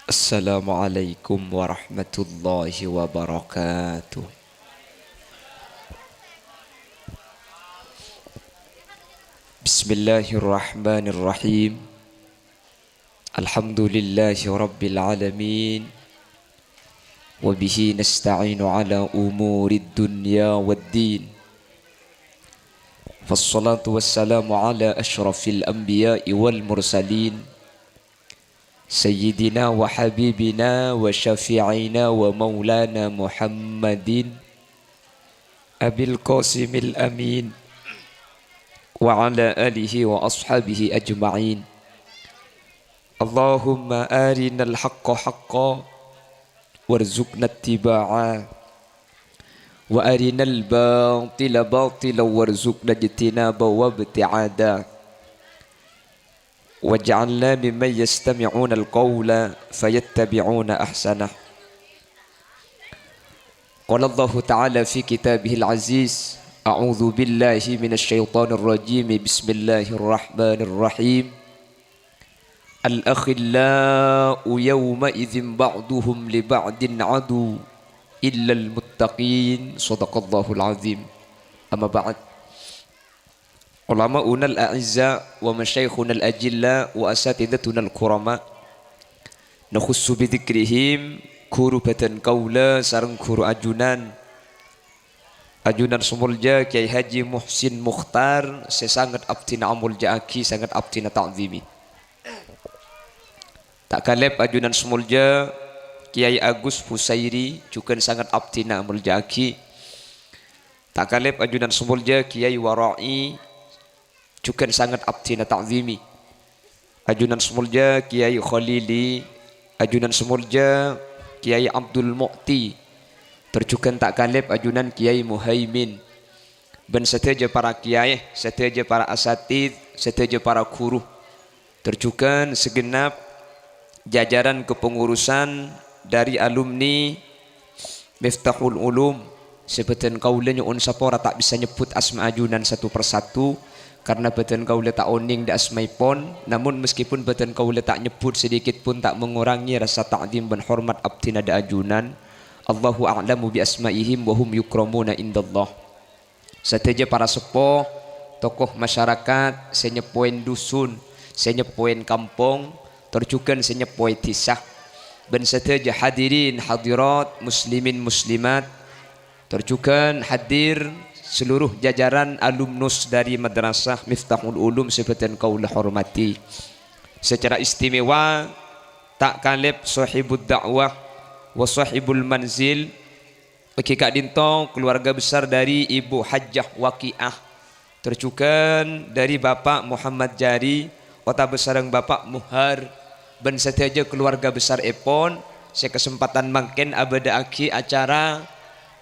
Assalamualaikum warahmatullahi wabarakatuh. Bismillahirrahmanirrahim. Alhamdulillahi rabbil alamin. Wabihi nasta'inu ala umurid dunya waddin. Fassalatu wassalamu ala ashrafil anbiya'i wal mursalin. Sayyidina wa habibina wa syafi'ina wa maulana Muhammadin Abil Qasimil Amin wa ala alihi wa ashabihi ajma'in. Allahumma arinal haqqa haqqa warzuqna ittiba'a wa arinal batila batila warzuqna ijtinaba wa ibti'ada. Waj'alna mimman yastami'una al-qawla fayattabi'una ahsanah. Qala Allah Ta'ala fi kitabihil aziz, a'udzu billahi minasy syaithanir rajim. Bismillahirrahmanirrahim. Al-akhillau yawma idzin ba'duhum li ba'din adu illa al-muttaqin. Shadaqallahul azim. Amma ba'd. Ulama'una al-a'izza wa masyaikhuna al-ajilla wa asatidatuna al-kurama nakhussu bidhikrihim kurubatan qawla sareng guru ajunan Sumulja Kiai Haji Muhsin Mukhtar sesangat abtina amulja aki sangat abtina ta'zimi. Tak kalep ajunan Sumulja Kiai Agus Husairi juga sangat abtina amulja aki. Tak kalep ajunan Sumulja Kiai Warai juga sangat abtina ta'zimi. Ajunan Sumulja Kiai Khalili, ajunan Sumulja Kiai Abdul Mu'ti, terjukan tak kalib ajunan Kiai Muhaimin. Dan seteja para kiai, seteja para asatid, seteja para guru, terjukan segenap jajaran kepengurusan dari alumni Miftahul Ulum. Sebetan kaulanya unsapora tak bisa nyebut asma ajunan satu persatu karena beten kaula tak oning da asmai pon, namun meskipun beten kaula tak nyebut sedikit pun tak mengurangi rasa ta'zim dan hormat abtina da ajunan. Allahu a'lamu bi asmaihim wa hum yukramuna indallah. Sateja para sepuh, tokoh masyarakat, senyepoin dusun, senyepoin kampung, terjukan senyepoin tisah. Dan sateja hadirin hadirat, muslimin muslimat, terjukan hadir seluruh jajaran alumnus dari Madrasah Miftahul Ulum seperti yang kau hormati. Secara istimewa tak kalib sahibud dakwah wa sahibul manzil Oke Kak Dinto, keluarga besar dari Ibu Hajjah Waqiah, terjukan dari Bapak Muhammad Jari, kota besar yang Bapak Muhar, dan setiaja keluarga besar Epon. Saya kesempatan mangken abada aki acara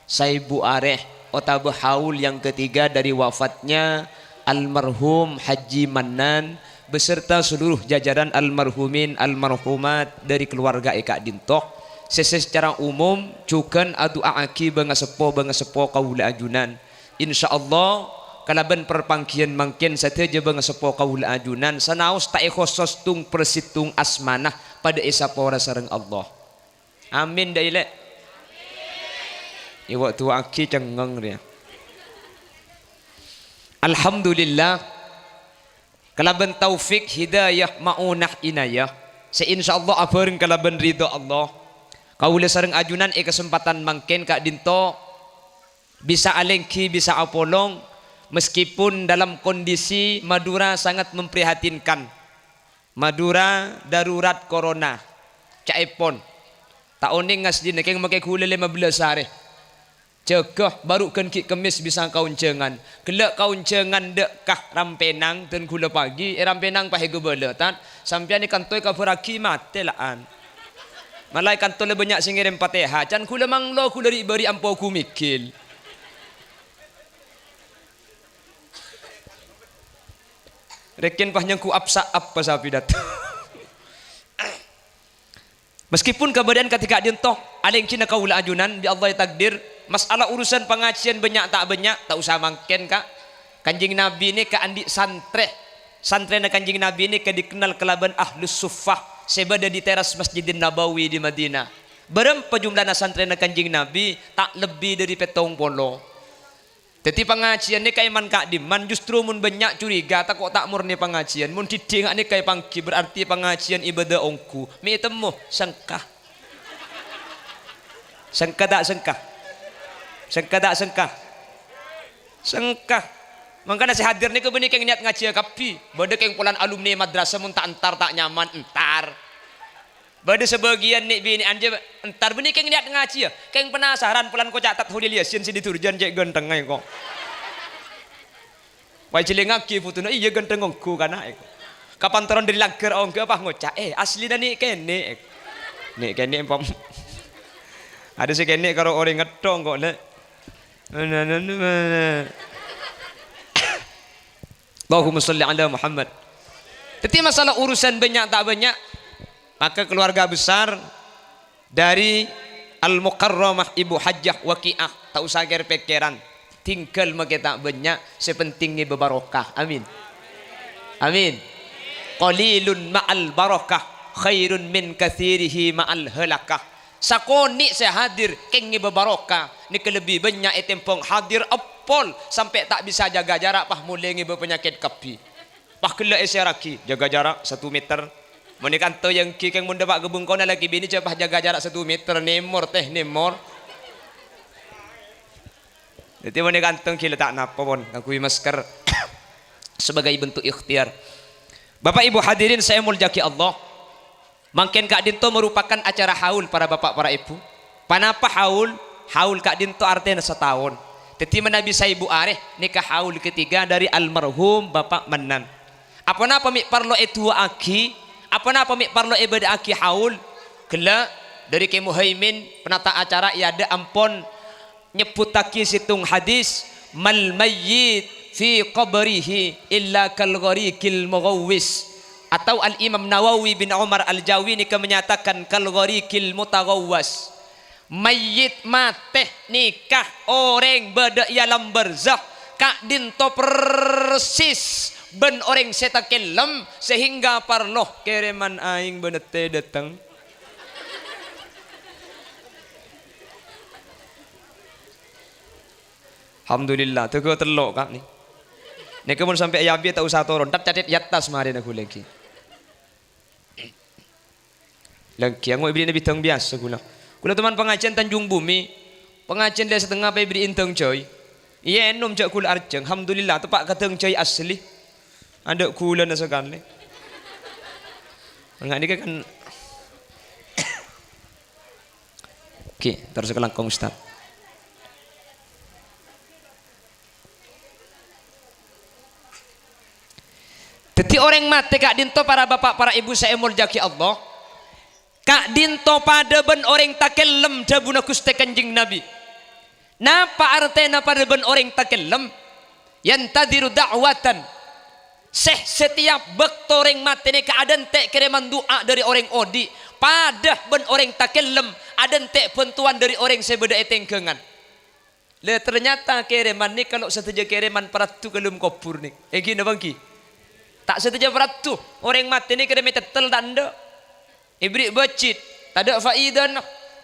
Saibu Areh Otabe haul yang ketiga dari wafatnya almarhum Haji Manan beserta seluruh jajaran almarhumin almarhumat dari keluarga Eka Dinto. Secara umum cukan adu aki bangasepo kaula ajunan. Insyaallah kalaban perpangkian mangkin sateja bangasepo kaula ajunan sanaos ta khusus tung persitung asmanah pada isapora sareng Allah. Amin daile. Iwak tua aki cengeng dia. Alhamdulillah kalaban taufik hidayah maunah inayah seinsyaallah abareng kalaban ridha Allah kaula sareng ajunan kesempatan mangken Kak Dinto bisa alengki bisa apolong meskipun dalam kondisi Madura sangat memprihatinkan. Madura darurat corona caepon tak oning ngas dina keng make kula 15 hari cegah baru kan ki kemis bisa kauncengan kelak kauncengan dekkah rampenang dan gula pagi rampenang pahe gebeletan sampean ikan toy ka beraki mate laan malai kan tole banyak sing ngirim Fatihah can kula manglo kula beri ampo ku mikil rekin pah nyangku apsa apa sapi dat. Meskipun keadaan ketika dintoh aling cina kaula ajunan bi Allah takdir masalah urusan pengajian banyak tak usah mangken Kak. Kanjeng Nabi ini ke andi santre na kanjeng Nabi ini ke dikenal kelaban ahlus suffah sebada di teras Masjidin Nabawi di Madinah. Berapa jumlah santren Kanjeng Nabi? Tak lebih dari 70. Jadi pengajian ni kayak man kak diman justru mun banyak curiga tak kok tak murni pengajian mun didengak ni kayak pangki berarti pengajian ibadah ongku mi temu sengkah tak sengkah makanya saya hadir ni kebenik yang niat ngaji kapi bade yang pulan alumni madrasah mun tak entar tak nyaman entar bade sebagian ni bini anje entar benih yang niat ngaji ya yang penasaran pulan ko catat Hulil Yasin si diturjan cek genteng ay kok wai cilengaki putuna iya genteng ongku kana kapan teron dari langgar ongku apa ngocak asli dan ni kene empam ada si kene karo orang ngedong kok le Allahumma sholli ala Muhammad. Jadi masalah urusan banyak tak banyak maka keluarga besar dari Al-Mukarramah Ibu Hajjah Waqiah tak usah ger pikiran tinggal makita banyak sepentingnya berbarokah amin amin qalilun ma'al barakah khairun min kathirihi ma'al halakah sakoni saya hadir kengi berbarokah ni lebih banyak etempong hadir apol sampai tak bisa jaga jarak pah mulai ngi berpenyakit kapi pah kela eseraki jaga jarak 1 meter menikah to yang kikeng munda pak gebung kona lagi bini cepah jaga jarak 1 meter nemor jadi menikah tong kila tak napa pun ngakui masker sebagai bentuk ikhtiar. Bapak Ibu hadirin saya muljaki Allah mungkin Kak Dinto merupakan acara haul para bapak para ibu panapa haul Kak Dinto artinya setahun jadi menabi saya ibu areh nikah haul ketiga dari almarhum Bapak Manan apa napa mi parlo itu aki apa napa mi parlo ibadah aki haul kela dari Ki Muhaimin penata acara ya ada ampon nyebutaki situng hadis mal mayyit fi qabrihi illa kal gharikil mughawwis atau Al Imam Nawawi bin Umar Al Jawi menyatakan kal gharikil mutaghawwas mayyit mate nikah orang beda ialam barzakh Kak Dinto persis ben orang setakelem sehingga parloh kereman aing benete datang alhamdulillah tuh telok kak nih kemun sampai ayabi tak usah turun tak catat yatas mari aku lagi yang mau beli bitang biasa gula teman pengajian Tanjung Bumi pengajian dia setengah pe beri inteng coy iya enom jak kula arjeng alhamdulillah tepak kateng coy asli ada kula na sekali enggak ini kan oke terus ke langkong Ustaz jadi orang mati Kak Dinto para bapak para ibu saya muljaki Allah Kak Dinto pada ben orang takellem dabuna Gusti Kanjeng Nabi napa artena pada ben orang takellem yantadiru da'watan setiap bekto orang mati ni keadaan tek kiriman doa dari orang odi pada ben orang takellem ada tek pentuan dari orang sebeda etengkengan le ternyata kiriman ni kalau setuju kiriman peratu kelum kopur ni gini bangki tak setuju peratu orang mati ni kiriman tetel tak ada ibrik becit tak ada faidah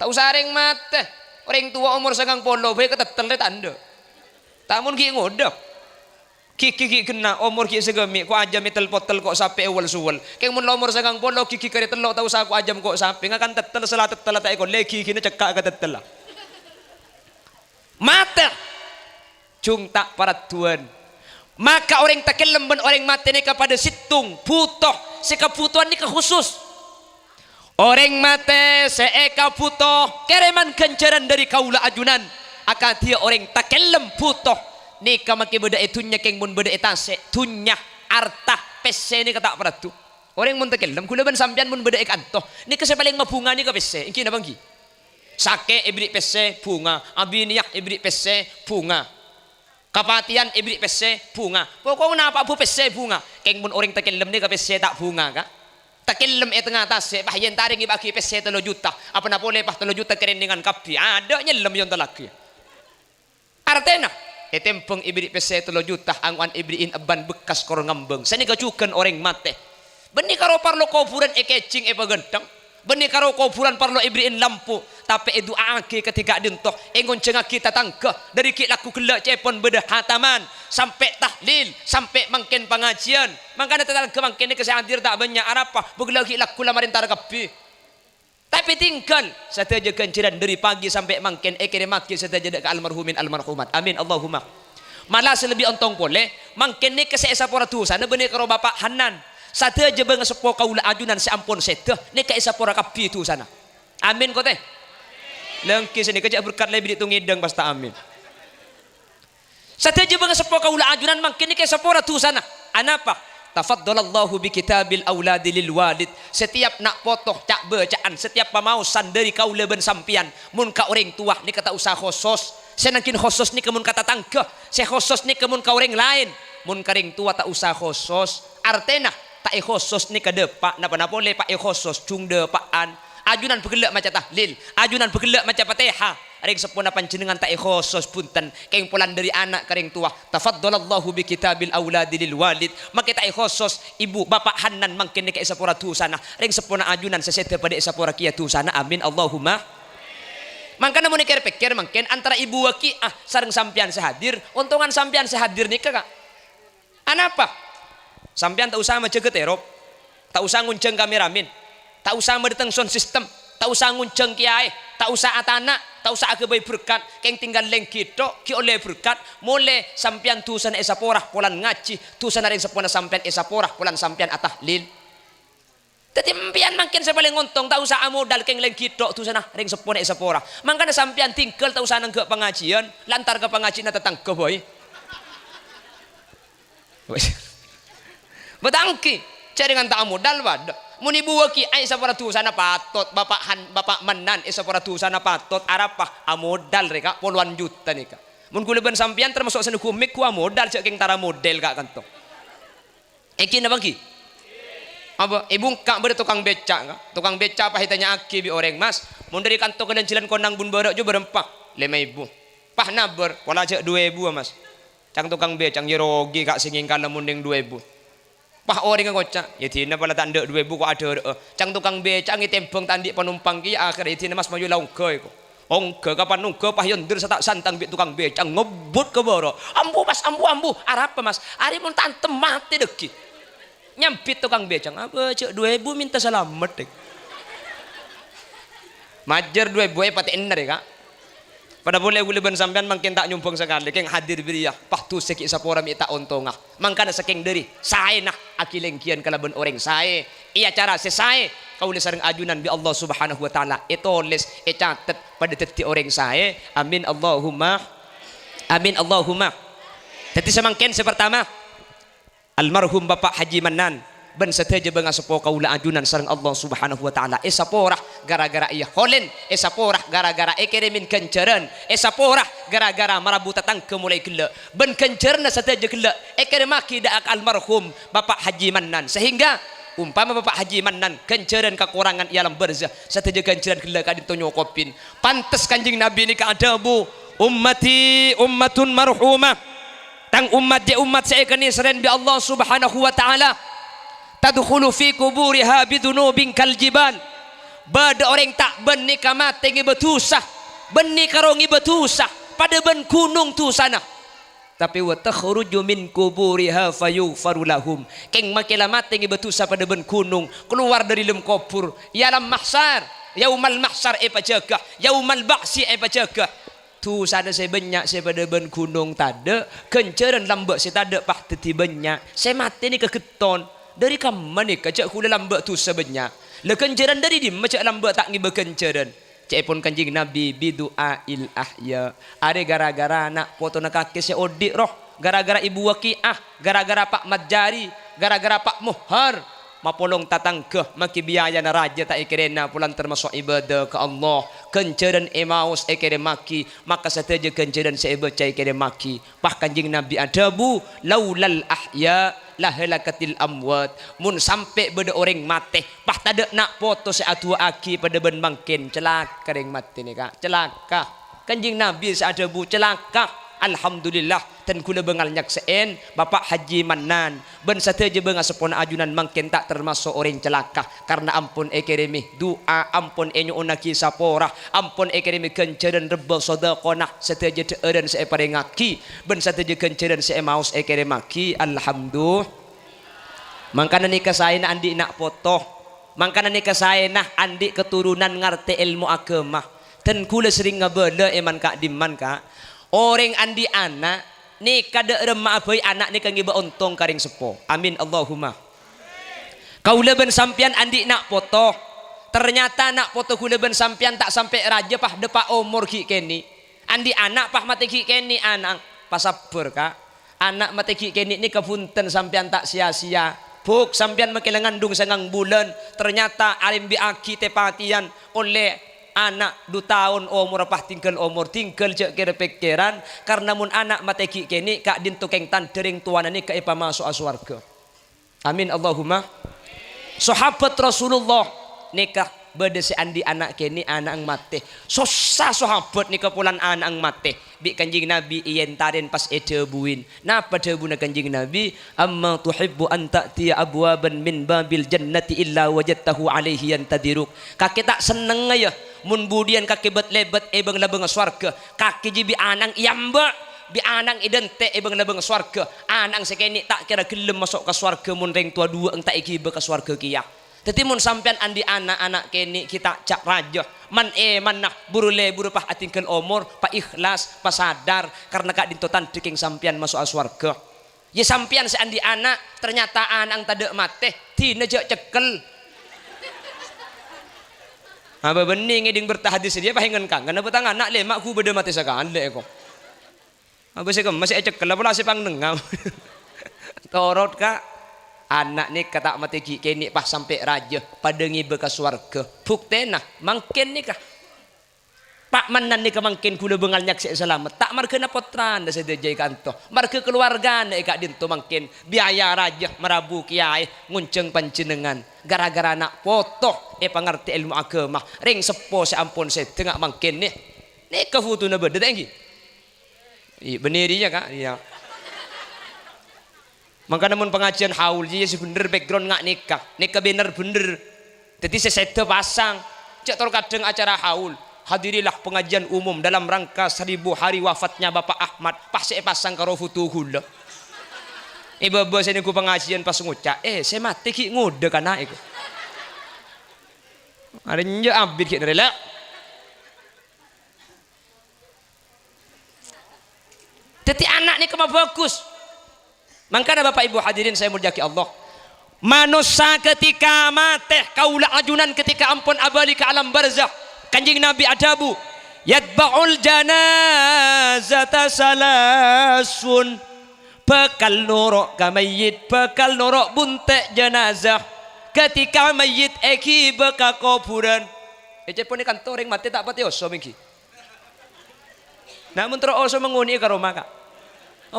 tak usah orang mati orang tua umur 90 baik ketetel tak ada tak mun ki ngodah kiki kena umur ki segemi ku ajam metel potel kok sampai awal suwal keng mun umur 90 kiki kare telok tak usah ku ajam kok sampai ngakan tetel salah tetel tak ikut lagi kini cekak ke tetel lah mata cung tak paratuan maka orang takelem ben orang mati ni kepada situng putoh sekaputuan ni khusus orang mati seeka putoh kereman kencaran dari kaula ajunan akan dia orang takelem putoh ni kamaki beda itunya keng mun beda etase tunya artah pese ni kata peratu orang mun takelem kula ben sampean mun beda ikanto ni kese paling mabunga ni ka pese iki na bangki sake ibrik pese bunga abiniyak ibrik pese bunga kapatian ibrik pese bunga pokoknya apa bu pese bunga keng mun orang takelem ni ka pese tak bunga ka takelem tengah atas bah yen taring ibaki pese 3 juta apa na boleh pah 3 juta keren dengan kapi ada nyelem yon talaki artena etempeng ibrik pese 3 juta angwan ibriin aban bekas kor ngambeng sani kacukan orang mate benih Benih karo parlo kuburan kecing pagenteng. Benih karo kuburan parlo ibriin lampu. Tapi doa ketika dintoh ngonceng kita tangkeh dari kita laku gelak cepon bedah hataman sampai tahlil sampai mangken pengajian. Mangkana tetang kemangken ini kesehadir tak banyak apa begelaki laku lamarin tarakapi. Tapi tinggal saja kenciran dari pagi sampai mangken kira maki saja ke almarhumin almarhumat. Amin Allahumma. Malah selebih ontong boleh mangken ni keseesa pora tu sana benih karo bapak Hanan. Saja bang sepo kaula ajunan seampun seteh ni keesa pora kapi tu sana. Amin kau teh. Lengkis ini kejak berkat lebih ditung ngidang pasta amin. Saja bang sepo kaula ajunan mangken ni keesa pora tu sana. Anapa? Tafaddalallahu bi kitabil auladi lil walid. Setiap nak potoh cak bacaan, setiap pamausan dari kaula ben sampian, mun ka orang tua ni kata usah khusus. Senakin khusus ni kemun kata tangkeh, se khusus ni kemun ka orang lain. Mun karing tua tak usah khusus. Artena tak khusus ni ke depak napa-napa boleh pak khusus cung depaan. Ajunan pegelak macam tahlil, ajunan pegelak macam Fatihah. Ring sepuna panjenengan tak khusus punten keng pulan dari anak karing tua. Tafaddalallahu bi kitabil auladi lil walid. Maka tak khusus ibu bapak Hanan mangken ke sapura tu sana. Ring sepuna ajunan sesete pada sapura kia tu sana. Amin Allahumma. Mangkana mun pikir mangken antara ibu wakiah sareng sampian sehadir, untungan sampian sehadir nikah kak. Anapa? Sampian tak usah maceget erop, tak usah ngunceng kameramin, tak usah mendeteng sound system, tak usah ngunceng kiai, tak usah atana, tak usah agak berkat, keng tinggal leng kita, ki oleh berkat, mulai sampian tusan esaporah pulan ngaji, tusan ada sepona sampian esaporah pulan sampian atahlil. Tetimpian makin saya paling untung, tak usah amodal keng leng kita, tusan ring sepona esaporah. Mangkana sampian tinggal tak usah nang ke pengajian, lantar ke pengajian tetang ke boy. Betangki, cari dengan tak modal wadah. Muni buah ki ai sapora tu sana patot bapak Manan sapora tu sana patot arapah amodal reka puluhan juta nih kak. Mun kula ben sampian termasuk seni komik ku amodal cek keng tara model kak kantong. Eki na bangki. Apa ibu kak ber tukang becak kak. Tukang becak apa hitanya aki bi orang mas. Mun dari kantong kalian cilan konang bun berok jo berempak 5.000. Pah naber wala cek 2.000 mas. Cang tukang becak yerogi kak singing kala munding 2.000. Pah orang yang kocak, ya tina pala tanda 2.000 kok ada. Cang tukang becak ngitempeng tandik penumpang ki akhir ya tina mas maju laungke ko. Ongke kapan nungke pah yondir satak santang bit tukang becak ngebut ke boro. Ambu mas ambu arap mas. Ari mun tantem mati deki. Nyampit tukang becak apa cek 2.000 minta selamat dek. Majer 2.000 pati enar ya kak. Pada boleh ben sampean mungkin tak nyumpung sekali keng hadir beriah pahtu seki sapora mi tak untungah mangkana saking dari sae nah akilengkian kalaban orang sae iya cara sesae kauli sareng ajunan bi Allah Subhanahu wa taala etoles catet pada teti orang sae amin Allahumma amin Allahumma. Teti semangken sepertama almarhum Bapak Haji Manan ben seteja banga sepo kaula ajunan sareng Allah Subhanahu wa taala esaporah gara-gara iya holen esaporah gara-gara ekeremin kenceran esaporah gara-gara marabu tatang ke mulai gela ben kencerna seteja gela ekeremaki daak almarhum Bapak Haji Manan sehingga umpama Bapak Haji Manan kenceran kekurangan ialam berzah seteja kenceran gela kadin tonyo kopin pantes kanjing Nabi ni kaadabu ummati ummatun marhumah tang umat je umat saya kini seren bi Allah Subhanahu wa taala tadkhulu fi kuburiha bidunubin kal jibal. Bada orang tak benih kamate ngi betusah, benih karo ngi betusah pada ben gunung tu sana. Tapi wa takhruju min kuburiha fayughfaru lahum. Keng makela mate ngi betusah pada ben gunung, keluar dari lem kubur, yalam mahsyar, yaumal mahsyar pajaga, yaumal ba'si pajaga. Tu sana saya banyak saya pada ben gunung tada, kenceran lambak saya tada pah teti banyak. Saya mati ni keketon. Dari kamu ni kacak kula lambat tu sebenarnya. Le kenceran dari di macam lambat tak ngi berkenceran. Cek pun kanjing Nabi bidu'ail ahya. Ada gara-gara nak foto nak kaki se odik roh, gara-gara ibu wakiah, gara-gara Pak Madjari, gara-gara Pak Muhar. Mapolong tatang ke maki biaya na raja tak ikerena pulang termasuk ibadah ke Allah. Kenceran emaus ikere maki maka sateja kenceran saya baca ikere maki. Bah kanjing Nabi adabu laulal ahya lahelakatil amwat mun sampai beda orang mati pah tada nak foto seatua aki pada ben mangkin celaka ring mati ni kak celaka kanjing Nabi seadabu celaka alhamdulillah ten kula bengal nyakseen Bapak Haji Manan ben sateja bengal sepona ajunan mangken tak termasuk orang celaka karena ampun ekeremi doa ampun enyo onaki sapora ampun ekeremi kenceren rebel sedekah sateja teureun saya parengaki ben sateja kenceren saya maus ekeremaki alhamdulillah mangkana nikah saya andi nak foto mangkana nikah saya andi keturunan ngarti ilmu agama dan kula sering ngabela eman kak diman kak orang andi anak ni kada remah abai anak ni kan ngiba ontong karing sepo amin Allahumma kaula ben sampian andi nak foto ternyata nak foto kula ben sampian tak sampai raja pah depa umur ki keni andi anak pah mati ki keni anak pasaber kak anak mati ki keni ni kepunten sampian tak sia-sia buk sampian makilang ngandung sangang bulan ternyata alim biaki tepatian oleh anak 2 tahun umur apa tinggal cek kira pikiran karena mun anak mateki kini kak din tukeng tan dering tuana ni ka ipa masuk aswarga amin Allahumma sahabat Rasulullah nikah beda si andi anak kini anak ang mate susah sahabat nikah pulan anak ang mate bi kanjing Nabi iyen tarin pas edebuin napa debuna kanjing Nabi amma tuhibbu an ta'tiya abwaban min babil jannati illa wajadtahu alaihi yantadiruk kaki tak seneng ya mun budian kaki bet lebet ebang labang swarga kaki jibi anang iyamba bi anang idente ebang labang swarga anang sekeni tak kira gelem masuk ke swarga mun ring tua dua eng tak ikiba ke swarga kia tetapi mun sampean andi anak-anak keni kita cak raja man nah buru pah atingkeun umur pa ikhlas pa sadar karena kak dintotan diking sampean masuk swarga ya sampean si andi anak ternyata anang tade mate tina jak cekel apa bening ngeding bertahadis dia pahingan kang kana betang anak le makku beda mati sakaan le ko apa sih kamu masih cekel apa sih pang nengam torot kak anak ni kata mati kini pas sampai raja pada ngibe ke swarga buktena mangkin ni kah Pak Manan ni kemangkin kula bengal nyak selamat tak marga na potran da sedejai kanto marga keluarga na ika dinto mangkin biaya raja merabu kiai ngunceng panjenengan gara-gara nak foto pangerti ilmu agama ring sepo si ampun saya tengah mangkin ni kefutu na beda tenggi benirinya kak iya maka namun pengajian haul jadi si bener background ngak nikah bener jadi sesede pasang cek tor kadang acara haul hadirilah pengajian umum dalam rangka 1000 hari wafatnya Bapak Ahmad pas saya pasang karo foto gula ibu saya niku pengajian pas ngucap saya mati ki ngode kana iku arenya abid ki rela teti anak ni kema bagus makanya Bapak Ibu hadirin saya mulyaki Allah manusia ketika mati kaula ajunan ketika ampun abali ke alam barzakh kanjing Nabi adabu yatba'ul janazata salasun bekal norok kamayit bekal norok buntek jenazah ketika mayit eki beka kuburan pun ikan toring mati tak pati oso miki namun terus oso menguni ke Roma kak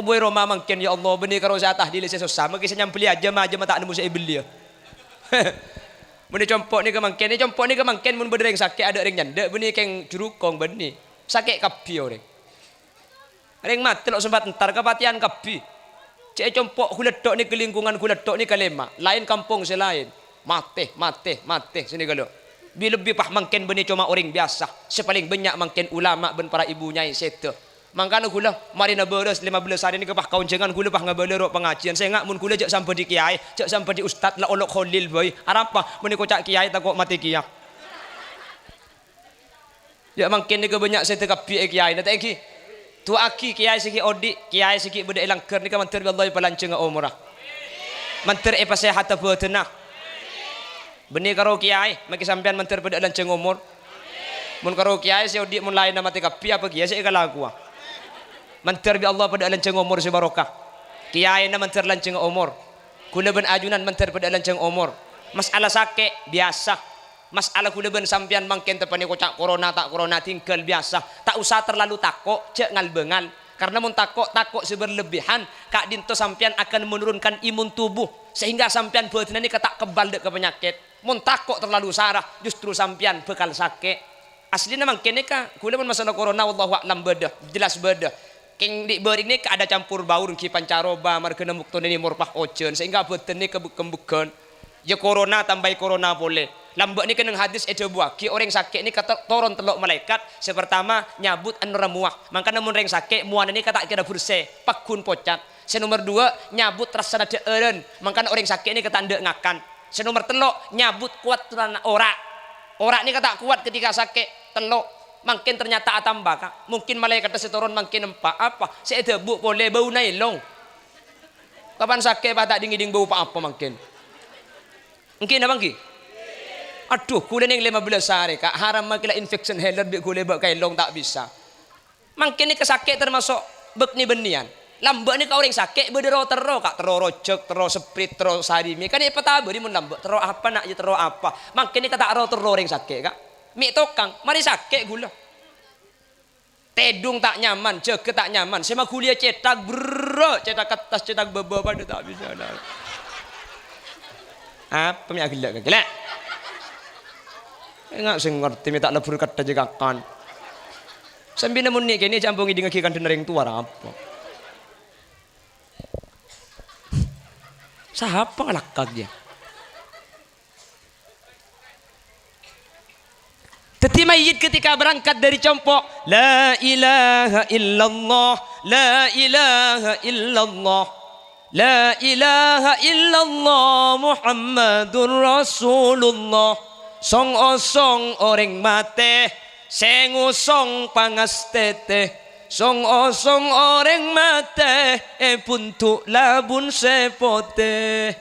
boy Roma mungkin ya Allah benih karo satah di lese sama kisah nyampeli aja mah tak nemu saya beli ya benih compok ni kemangkin mun berdering sakit ada ring nyanda benih keng jurukong benih sakit kapi orang ring mati lo sempat entar kepatian kapi cek compok kuledok ni ke lingkungan kuledok ni kalema lain kampung selain mati sini kalau lebih pah mangkin benih cuma orang biasa sepaling banyak mangkin ulama ben para ibunya seto mangkana kula mari na beres 15 hari ni kepah kauncengan kula pah ngabele ro pengajian saya ngak mun kula jak sampai di kiai jak sampai di ustad la olok kholil boy arapa mun ko cak kiai tak kok mati kiai ya mangkin ni ke banyak saya tekap kiai na tak ki tu aki kiai siki odi kiai siki beda ilang ker ni ka manter Allah palanceng umrah manter pas sehat betena benih karo kiai maki sampean manter beda lanceng umur mun karo kiai si odi mun lain na mati kapi apa kiai saya kalaku manter bi Allah pada lanceng umur si barokah kiai na manter lanceng umur kula ben ajunan manter pada lanceng umur masalah sakit biasa masalah kula ben sampean mangken tepani kocak corona tak corona tinggal biasa tak usah terlalu takut cek ngalbengal karena mun takut seberlebihan kak dinto sampean akan menurunkan imun tubuh sehingga sampean badan ini ketak kebal dek ke penyakit mun takut terlalu sarah justru sampean bekal sakit asli namang kene ka kula mun masalah corona wallahu a'lam beda jelas beda King di beri ini ada campur baur ki pancaroba marga nemuk to ini murpah ojen sehingga boten ini kembukon. Ya corona tambah corona boleh. Lambak ini kenang hadis ada buaki orang sakit ini kata toron telok malaikat. Sepertama nyabut anura muak. Maka namun orang sakit muan ini kata kira bersih pakun pocak. Senomor dua nyabut rasa ada eren. Maka orang sakit ini kata anda ngakan. Senomor telok nyabut kuat ora. Ora ini kata kuat ketika sakit telok. Makin ternyata atambah kak. Mungkin malaikat seturun makin empat apa? Saya debuk boleh bau nailong. Kapan sakit pada dingin bau apa makin? Mungkin apa mungkin? Aduh, kulen yang 15 hari kak haram makilah infection healer bi kulen bak kailong tak bisa. Makin ini kesakit termasuk bek ni benian. Lambak ni kau orang sakit berdero tero kak tero rojek tero seprit tero sarimi kan ini peta beri mun lambak tero apa nak je tero apa. Makin ini kata ro tero orang sakit kak. Mik tokang, mari sakit gula. Tedung tak nyaman, jaga tak nyaman. Saya mah kuliah cetak bro, cetak kertas, cetak beba pada tak bisa dah. Apa mi agak gelak? Enggak sing ngerti mi tak lebur kata jaga kan. Sambil namun ni kini campungi dengan kikan denering tua apa? Siapa ngelakak dia? Teti mayit ketika berangkat dari compok, la ilaha illallah, la ilaha illallah, la ilaha illallah Muhammadur Rasulullah. Song osong orang mate, seng osong pangastete, song osong orang mate, puntuk labun sepote.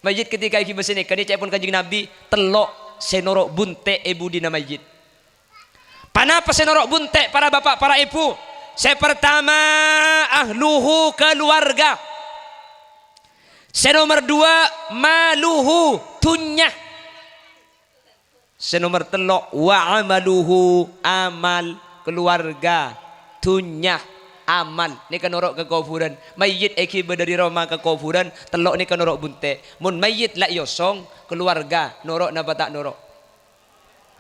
Mayit ketika iki besini kani cek pun kanjeng Nabi telok senorok bunte ibu dina mayit. Panapa senorok bunte para bapak para ibu? Pertama ahluhu keluarga. Senomor dua maluhu tunyah. Senomor telok wa amaluhu amal keluarga tunyah amal. Ni kan norok ke kuburan. Mayit eki dari Roma ke kuburan telok ni kan norok bunte. Mun mayit la yosong keluarga norok napa tak norok?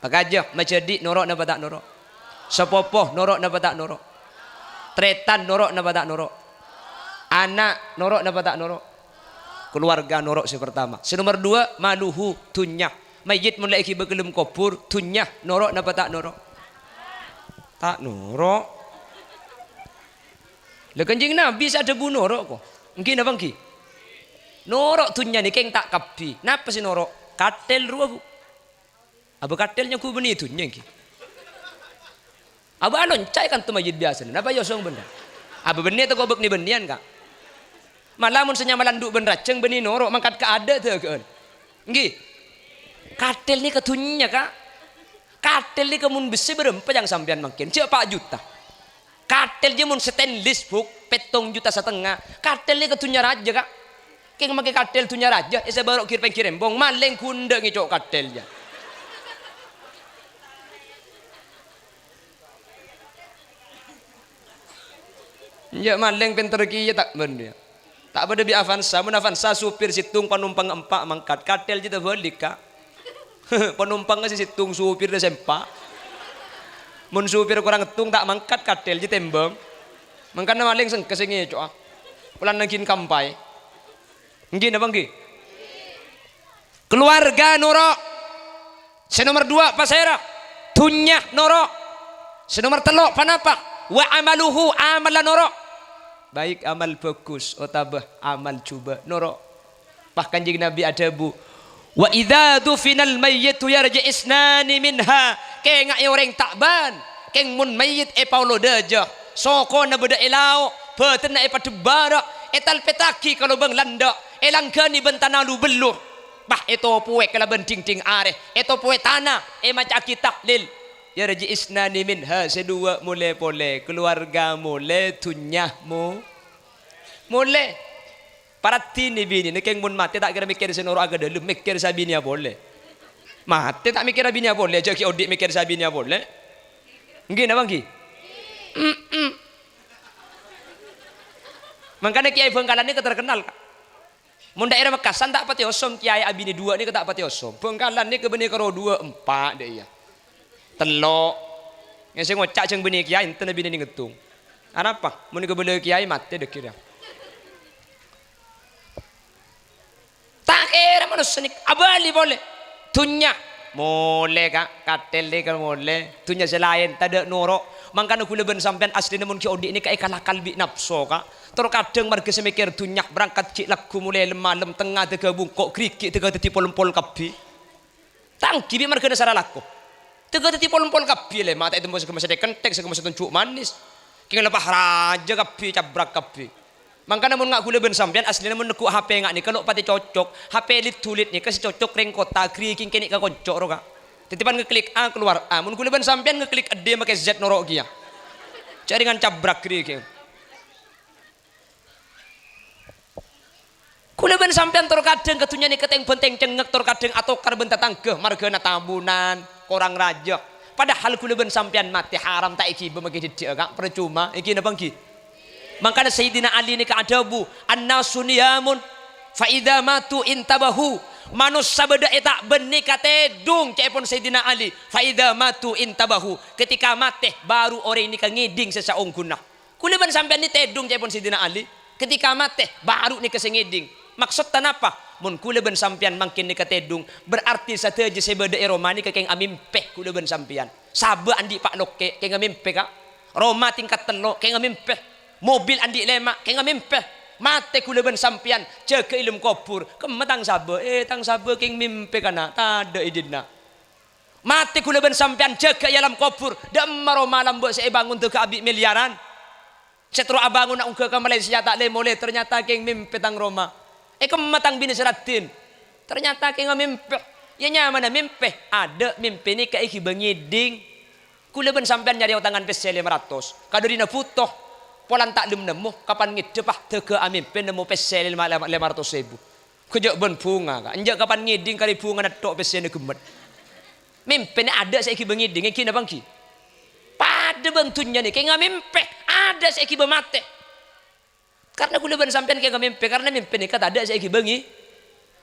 Pakajah majadi norok napa tak norok? Sepopoh norok napa tak norok? Tretan norok napa tak norok? Anak norok napa tak norok? Keluarga norok pertama. Senomor dua maluhu tunyah. Mayit mulai iki begelum kubur tunyah norok napa tak norok? Tak norok. Lah kanjeng Nabi ada bu norok kok. Mungkin apa nggih? Norok tunya ni keng tak kapi. Napa sih norok? Katel rua bu. Aba katelnya ku beni tunya nggih. Aba alon cai kan tu mayit biasa. Napa yosong benda? Aba beni tu kau bek ni benian kak. Malamun senyamalan duk ben raceng beni norok mangkat ke ada tu kan. Nggih. Katel ni ketunya kak. Katel ni kemun besi berempat yang sampean makin. Cik 4 juta. Katel dia mun stainless buk. Petong juta setengah. Katel ni ketunya raja kak. Keng make katel tunya raja. Saya baru kirim bong. Maleng kunda ngicok katelnya. Ya maleng pinter kiye tak bener. Tak pada bi Avanza. Mun Avanza supir situng penumpang 4 mangkat. Katel kita balik kak. Penumpang ngasih situng supir dah sempak. Mun supir kurang ngetung tak mangkat katel je tembang. Mangkana maling seng kesengi coa. Ulan nagin kampai. Nggih napa nggih? Keluarga norok. Senomor 2 pasera. Tunyah norok. Senomor 3 panapa? Wa amaluhu amalan norok. Baik amal bagus otabah amal coba norok. Bahkan jing Nabi ada bu. Wa idza dufinal mayyitu yarji isnani minha. Keng ngai orang takban. Keng mun mayyit e paulo dajah. Soko na beda elau. Beten na e patebara. Etal petaki kalau bang landa. Elangkani bentana lu beluh. Bah itu puek kalau benting ting areh. Itu puek tanah. Macaki taklil. Yarji isnani minha. Sedua mulai boleh. Keluarga mulai. Tunyahmu mulai. Parati ni bini ni keng mun mati tak kira mikir senoro agak dalam mikir sabinya boleh. Mati tak mikir sabinya boleh. Jadi odik mikir sabinya boleh. Nggih napa nggih? Makanya Kiai Bengkalan ini terkenal kak. Mun daerah Mekasan tak pati osom Kiai abini 2 ni tak pati osom. Bengkalan ni ke beni karo 2 4 deh ya. Telok. Yang saya ngocak jeung beni Kiai enten bini ni ngetung. Apa? Mun ke beli kiai mati dek kira. Tak kira manusia ni abali boleh. Tunya boleh kak, katel dek boleh. Tunya selain tak ada norok. Mangkana kula ben sampean asli namun ki odi ni kai kalah kalbi nafsu kak. Terkadang marga semikir tunyak berangkat cik laku mulai malam tengah tega bungkok krikik tega teti pol-pol kapi. Tangki bi marga dasar laku. Tega teti pol-pol kapi le mata itu masa kemasa kentek sekemasa tunjuk manis. King lepah raja kapi cabrak kapi. Mangkana mun ngak kula ben sampean asli namun nekuk HP ngak ni kalau pati cocok HP lit tulit ni kasih cocok reng kota kriking kini ka koncok ro kak. Titipan ngeklik A keluar A. Mun kula ben sampean ngeklik D make Z norok kia. Jaringan cabrak kriking. Kula ben sampean terkadang ketunya ni keteng benteng cengek terkadang atau karben tetangga margana tabunan korang raja. Padahal kula ben sampean mati haram tak iki bemagi didik kak percuma iki napa iki. Makanya Sayyidina Ali ni keadabu annasu niyamun fa idza matu intabahu. Manusia beda eta benih katedung cepon Sayyidina Ali fa idza matu intabahu. Ketika mati baru orang ini ngiding sesaung gunah. Kula ben sampean ni tedung cepon Sayyidina Ali. Ketika mati baru ni kesengiding. Maksud tanapa? Mun kula ben sampean mangkin ni katedung berarti sateje sebeda Roma ni kekeng amimpeh kula ben sampean. Sabe andi Pak Loke keng amimpeh kak. Roma tingkat telok keng amimpeh. Mobil andi lemak keng amimpeh. Mate kula ben sampean jaga ilmu kubur kemetang sabe tang sabe keng mimpi kana tada idina. Mate kula ben sampean jaga alam kubur damaro malam mbok saya bangun teu ka abi miliaran. Setro abangun nak ke Malaysia tak le boleh ternyata keng mimpi tang Roma. Kemetang bini seratin. Ternyata keng mimpi. Ya nyaman mimpi. Ada mimpi ni ka iki bengiding. Kula ben sampean nyari tangan pese 500. Kadurina futoh. Polan tak lem nemu kapan ngidepah tege amin pen nemu pesel 500.000. Kejak ben bunga kak. Enjak kapan ngiding kali bunga natok pesel gemet. Mimpi ada saiki bengiding iki napa ki? Pada bentunya nih kayak mimpi ada saiki bemate. Karena kula ben sampean kayak mimpi karena mimpi nih kata ada saiki bengi.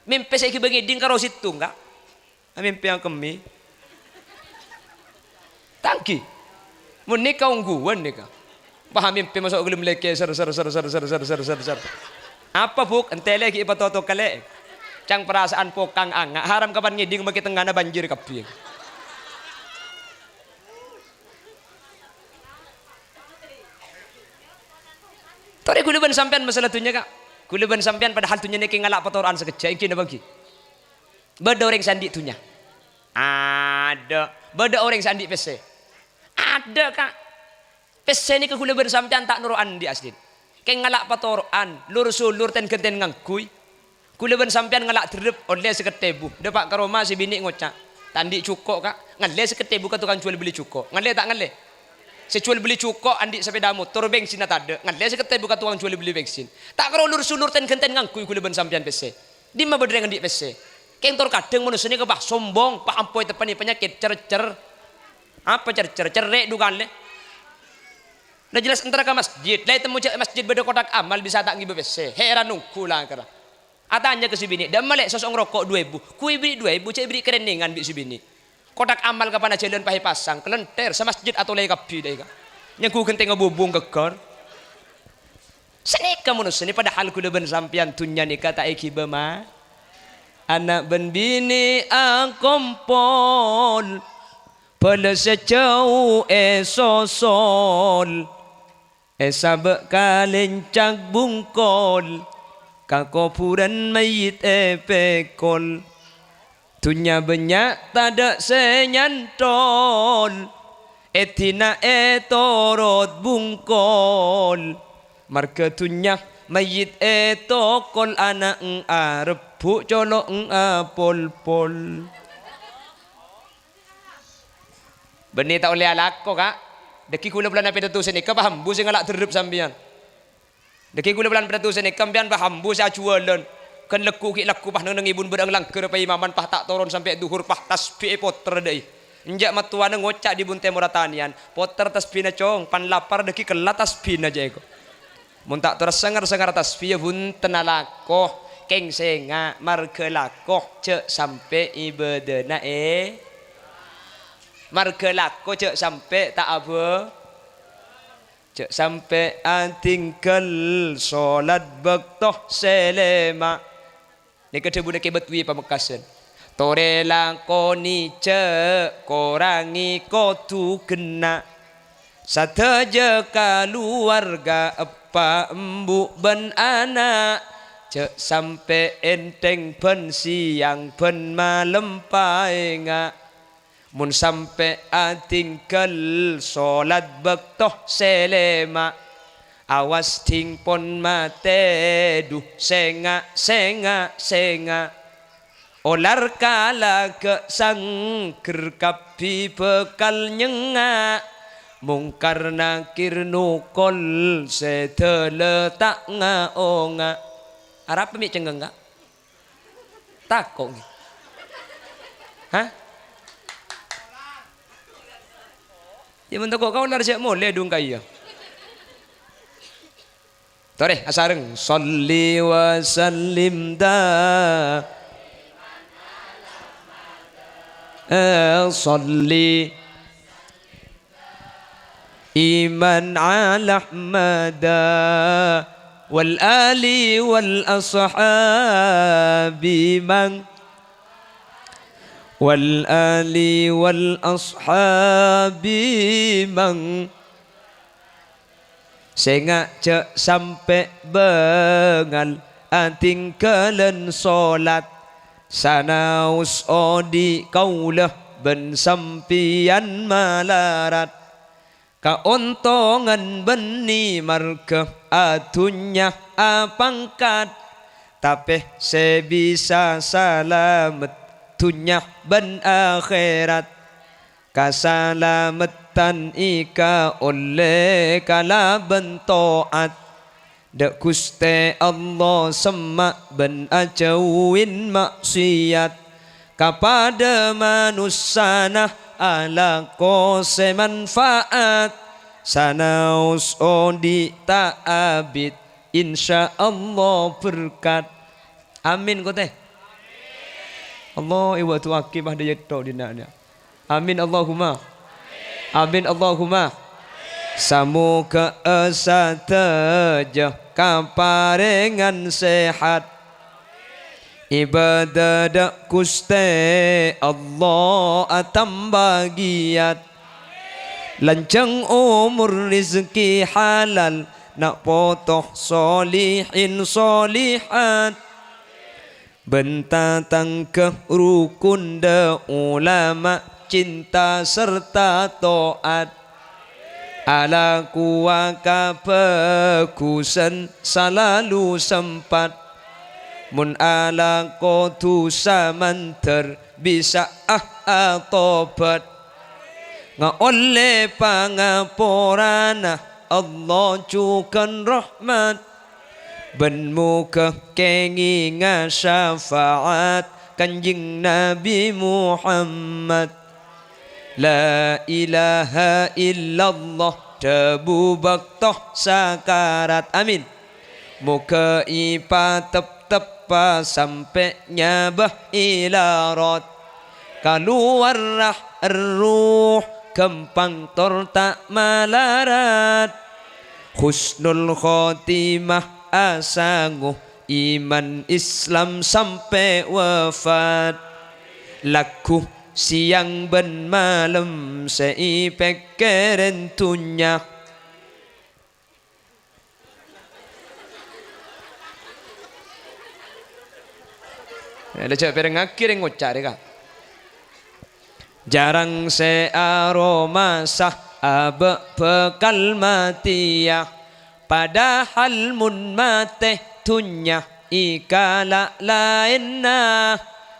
Mimpi saiki bengiding karo situ enggak? Mimpi yang kemi. Tangki. Mun nikah ungguan nikah. Paham mimpi masuk gelem leke ser. Apa buk entele ki patoto kale. Cang perasaan pokang anga haram kapan ngiding make tengana banjir kabeh. Tore kula ben sampean masalah tunya kak. Kula ben sampean padahal tunya neki ngalak patoran sekejap iki napa ki? Beda orang sandi tunya. Ada. Beda orang sandi pese. Ada kak. Pese ni ke kula ben sampean tak nuruan di aslin. Keng ngalak patoran, lur sulur ten genten ngangkui. Kula ben sampean ngalak drep oleh seketebu. Depak ke Roma si bini ngocak. Tandi cukok kak. Ngale seketebu ka tukang jual beli cukok. Ngale tak ngale? Si jual beli cukok andi sepeda motor bensin tak ada. Ngale seketebu ka tukang jual beli bensin. Tak karo lur sulur ten genten ngangkui kula ben sampean pese. Di ma bedreng andi pese. Keng tor kadang manusia ni ke bah sombong, pak ampoi tepani penyakit cer. Apa cer? Cerek dukan le. Nah jelas antara ke masjid, lah temu masjid beda kotak amal bisa tak ngibe bese. Heran nungku lah kira. Atanya ke si bini, dah malek sosok rokok 2.000. Kui beri 2.000, cek beri kereningan bi si bini. Kotak amal kapan aja jalan pahe pasang, kelenter sama masjid atau lagi kapi dah ika. Yang ku genteng ngabubung kekor. Senika manusia ni padahal ku ben sampian tunya nikah tak iki bema. Anak ben bini angkompol. Pada sejauh sosol. Sabak kalencak bungkol kakopuran mayit pekol tunya banyak tadak senyantol etina torot bungkol marga tunya mayit tokol anak arep colok pol benih tak oleh alako kak. Deki kula bulan apa itu sini paham bu sing ngalak terdup sampean. Deki kula bulan apa itu sini kampian paham bu saya jualan kan leku ki laku pah nang ibun bedang langker pa imaman pah tak turun sampai duhur pah tasbih poter deui. Enjak matuan ngocak di bunte moratanian poter tasbihna cong pan lapar deki kelat tasbihna aja eko. Mun tak terus sangar tasbih bunten alako keng senga marga lakoh cek sampai ibadana marga lako cek sampai tak apa cek sampai tinggal solat bektoh selema. Ni kata budak betwi Pamekasan. Tore lakoni cek korangi kotu kena. Sataja keluarga apa embu ben anak. Cek sampai enteng pen siang pen malam paenga. Mun sampai tinggal solat bektoh selema. Awas ting pon mate duh senga senga senga. Olar kala ke sangker kapi bekal nyenga. Mungkar nakir nukol seteletak ngaonga. Arab mi cenggeng enggak? Takong. Hah? Ya bentuk kau lar siap mulai dong kaya. Tore asareng salli wa sallim da salli iman ala ahmada wal ali wal ashabi man wal ali wal ashabi mang senga cek sampai bengal tinggalan solat sanaus odi kaulah ben sampian malarat kaontongan beni marke atunya apangkat tapi sebisa salamet dunya ban akhirat kasalamatan ika oleh kala bentoat dak kuste Allah semak ben ajauin maksiat kepada manusia ala kose manfaat sanaus odi ta'abid insya Allah berkat amin kote Allah iwa tu akibah dia tok dinanya. Amin Allahumma. Amin Allahumma. Samuka asataja kaparengan sehat. Ibadah dak kuste Allah atam bagiat. Lancang umur rizki halal nak potoh solihin solihat. Bentatang ke rukun da ulama cinta serta toat ala kuaka pekusan selalu sempat mun ala kotu samanter bisa atobat nga oleh pangaporana Allah cukan rahmat ben muka kengi nga syafaat kanjing Nabi Muhammad la ilaha illallah tebu baktoh sakarat amin muka ipa tep-tepa sampai nyabah ilarat keluar ruh kempang torta malarat husnul khotimah asanguh iman Islam sampai wafat laku siang ben malam seipek kerentunya ada cak pereng akhir yang ngocak deka jarang searoma sah abe bekal matiah padahal mun mate tunya ikala lainna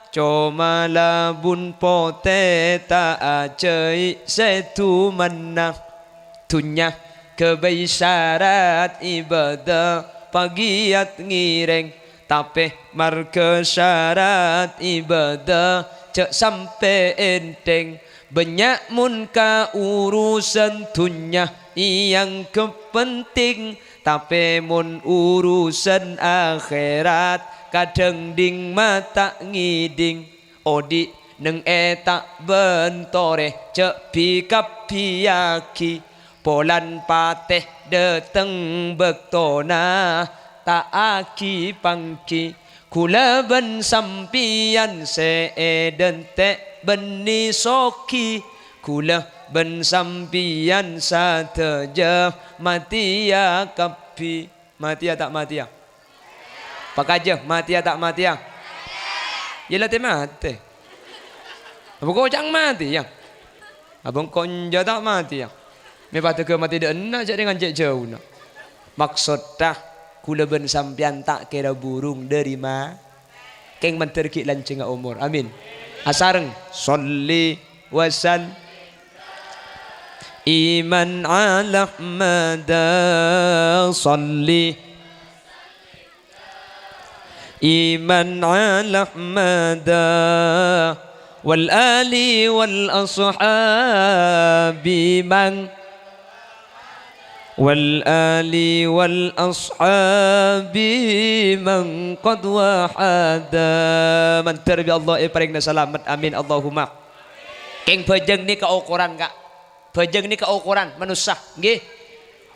cuma labun pote ta acei setu manna tunya kebaisarat ibadah pagiat ngireng tapi marke syarat ibadah cek sampai enteng banyak mun ka urusan tunya yang kepenting tapi mun urusan akhirat kadang ding mata ngiding odi neng eta bentore cek pikap piyaki Polan pateh dateng bektona tak aki pangki kula ben sampian seedente beni soki kula ben sampian sateja mati ya kapi mati ya tak mati ya pak aja mati ya tak mati ya yelah te mati abang kau jangan mati ya abang konja tak mati ya me patu ke mati dah enak je dengan cek jauh nak maksud dah kula ben sampian tak kira burung dari ma keng menterki lanceng umur amin asareng sholli wasal iman ala mada sholli iman ala mada wal ali wal ashabi man wal ali wal ashabi man qad wahada man terbi Allah paling selamat amin Allahumma keng bajeng ni keukuran kak bajeng ni keukuran manusia nggih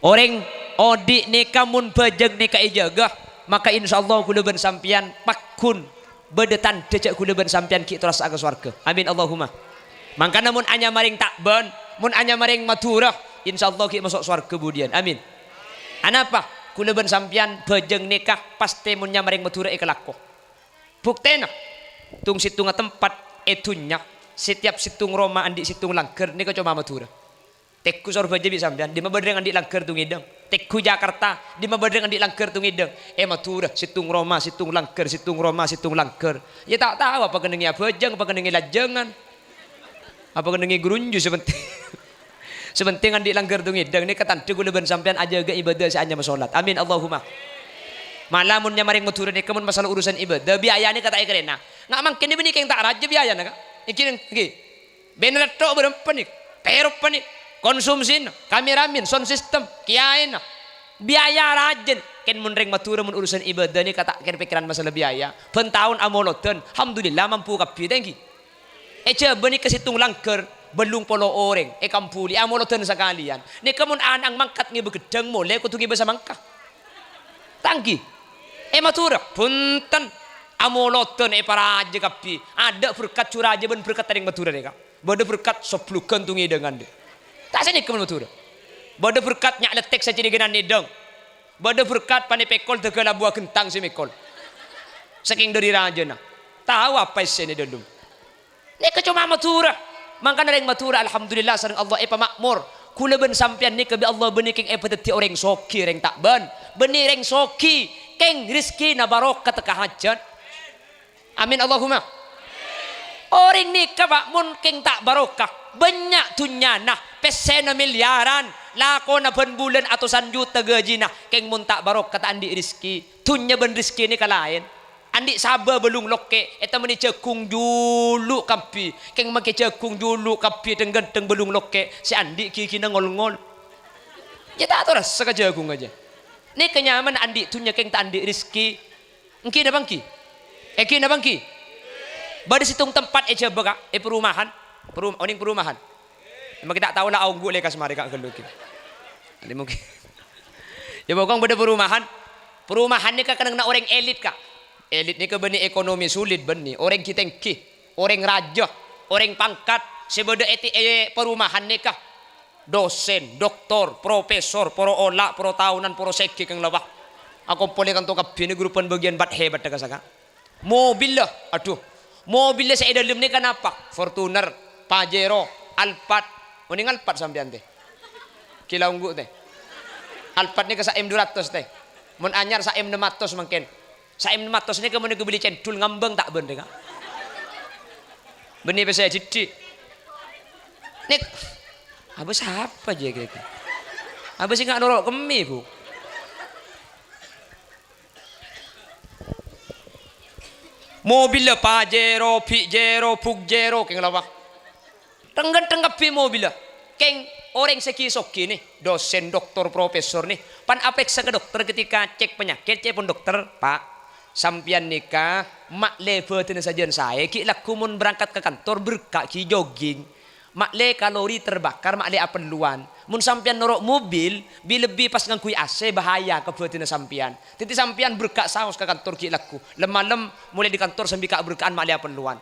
orang odik ni kamun bajeng ni kaijaga maka insyaallah kula ben sampian pakun bedetan decek kula ben sampian ki terus aga swarga amin Allahumma mangkana mun anya maring takban mun anya maring maturah insyaallah ki masuk swarga kemudian amin anapa kula ben sampian bajeng nikah pasti mun nya maring maturah ikelako buktena tung situng tempat etunya setiap situng Roma andi situng langker ni cuma maturah tekku sorba jadi sampean di mabadreng andi langker tung ideng tekku Jakarta di mabadreng andi langker tung ideng maturah situng Roma situng langker situng Roma situng langker ya tak tahu apa kenengi bajeng apa kenengi lajengan apa kenengi grunju sepenting sepenting andi langker tung ideng ni katante kula ben sampean aja ga ibadah saanya salat amin Allahumma malamun nya maring maturah ni kemun masalah urusan ibadah biayane kata ikrena nggak mangkin ni keng tak raja biayana ka iki bener tok berempat ni terop ni konsumsi kameramin sound system kiain biaya rajin ken mun reng maturah mun urusan ibadah ni kata ken pikiran masalah biaya pentahun amoloten alhamdulillah mampu kapi thank you coba ni kesitung langker belum polo orang kampuli amoloten sekalian ni kemun anang mangkat ngi begedang mole kutu ngi basa mangka tangki maturah punten amoloten para aja kapi ada berkat curah aja ben berkat tering maturah ni kak bada berkat seplukan tungi dengan dia tak sini kemen maturah bada berkat nyak letek saja dengan nidang bada berkat pane pekol tegala buah kentang si mekol saking dari raja nah tahu apa isi ni dulu ni kecuma maturah mangkana reng maturah alhamdulillah sareng Allah pamakmur kula ben sampean ni kebi Allah benih keng peteti orang soki reng tak ben benih reng soki keng rizki na barokah teka hajat amin Allahumma orang nikah pak mun keng tak barokah banyak tunyana pesena miliaran lakona ben bulan atusan juta gajina keng mun tak barokah tak andi rizki tunya ben rizki ni kalain andi sabar belum loke eta meni cekung dulu kapi keng make cekung dulu kapi tenggenteng belum loke si andi kiki ngol-ngol ya tak tahu rasa ka jagung aja ni kenyaman andi tunya keng tak andi rizki engki na bangki eki na bangki bada situng tempat baka oning perumahan emang kita tahu lah aung gule kas mari kak gelukin ini mungkin ya bokong bada perumahan ni kadang nak orang elit kak elit ni ke beni ekonomi sulit beni orang kitengki orang raja orang pangkat sebeda perumahan ni kah dosen doktor profesor poro ola poro tahunan poro seki kang lebah aku boleh kan tokap ini grupan bagian bat hebat dah kasaka mobil lah aduh mobilnya saya dalam ni kenapa Fortuner Pajero Alphard mending Alphard sampean teh kilau ungguk teh Alphard ni ke sa M200 teh mun anyar sa M600 mungkin sa M600 ni kemudian ke beli cendul ngambang tak ben teh benih saya jadi nek apa siapa aja kayak gitu apa sih nggak norok kemi bu mobil Pajero, Pijero, Pugjero, keng lawak. Tenggan-tenggapi mobil keng orang sekisoki nih, dosen, doktor, profesor nih. Pan apek ke dokter ketika cek penyakit, cek pun dokter, Pak, sampian nikah, mak level tenan sajian saya, ki lakumun berangkat ke kantor berkaki jogging, mak le kalori terbakar, mak le apeluan, Mun sampean norok mobil, lebih pas ngangkui AC bahaya kebuatin sampean. Titi sampean berkak saus ke kantor ki laku. Lem-lem mulai di kantor sambil kak berkaan mak liapan luan.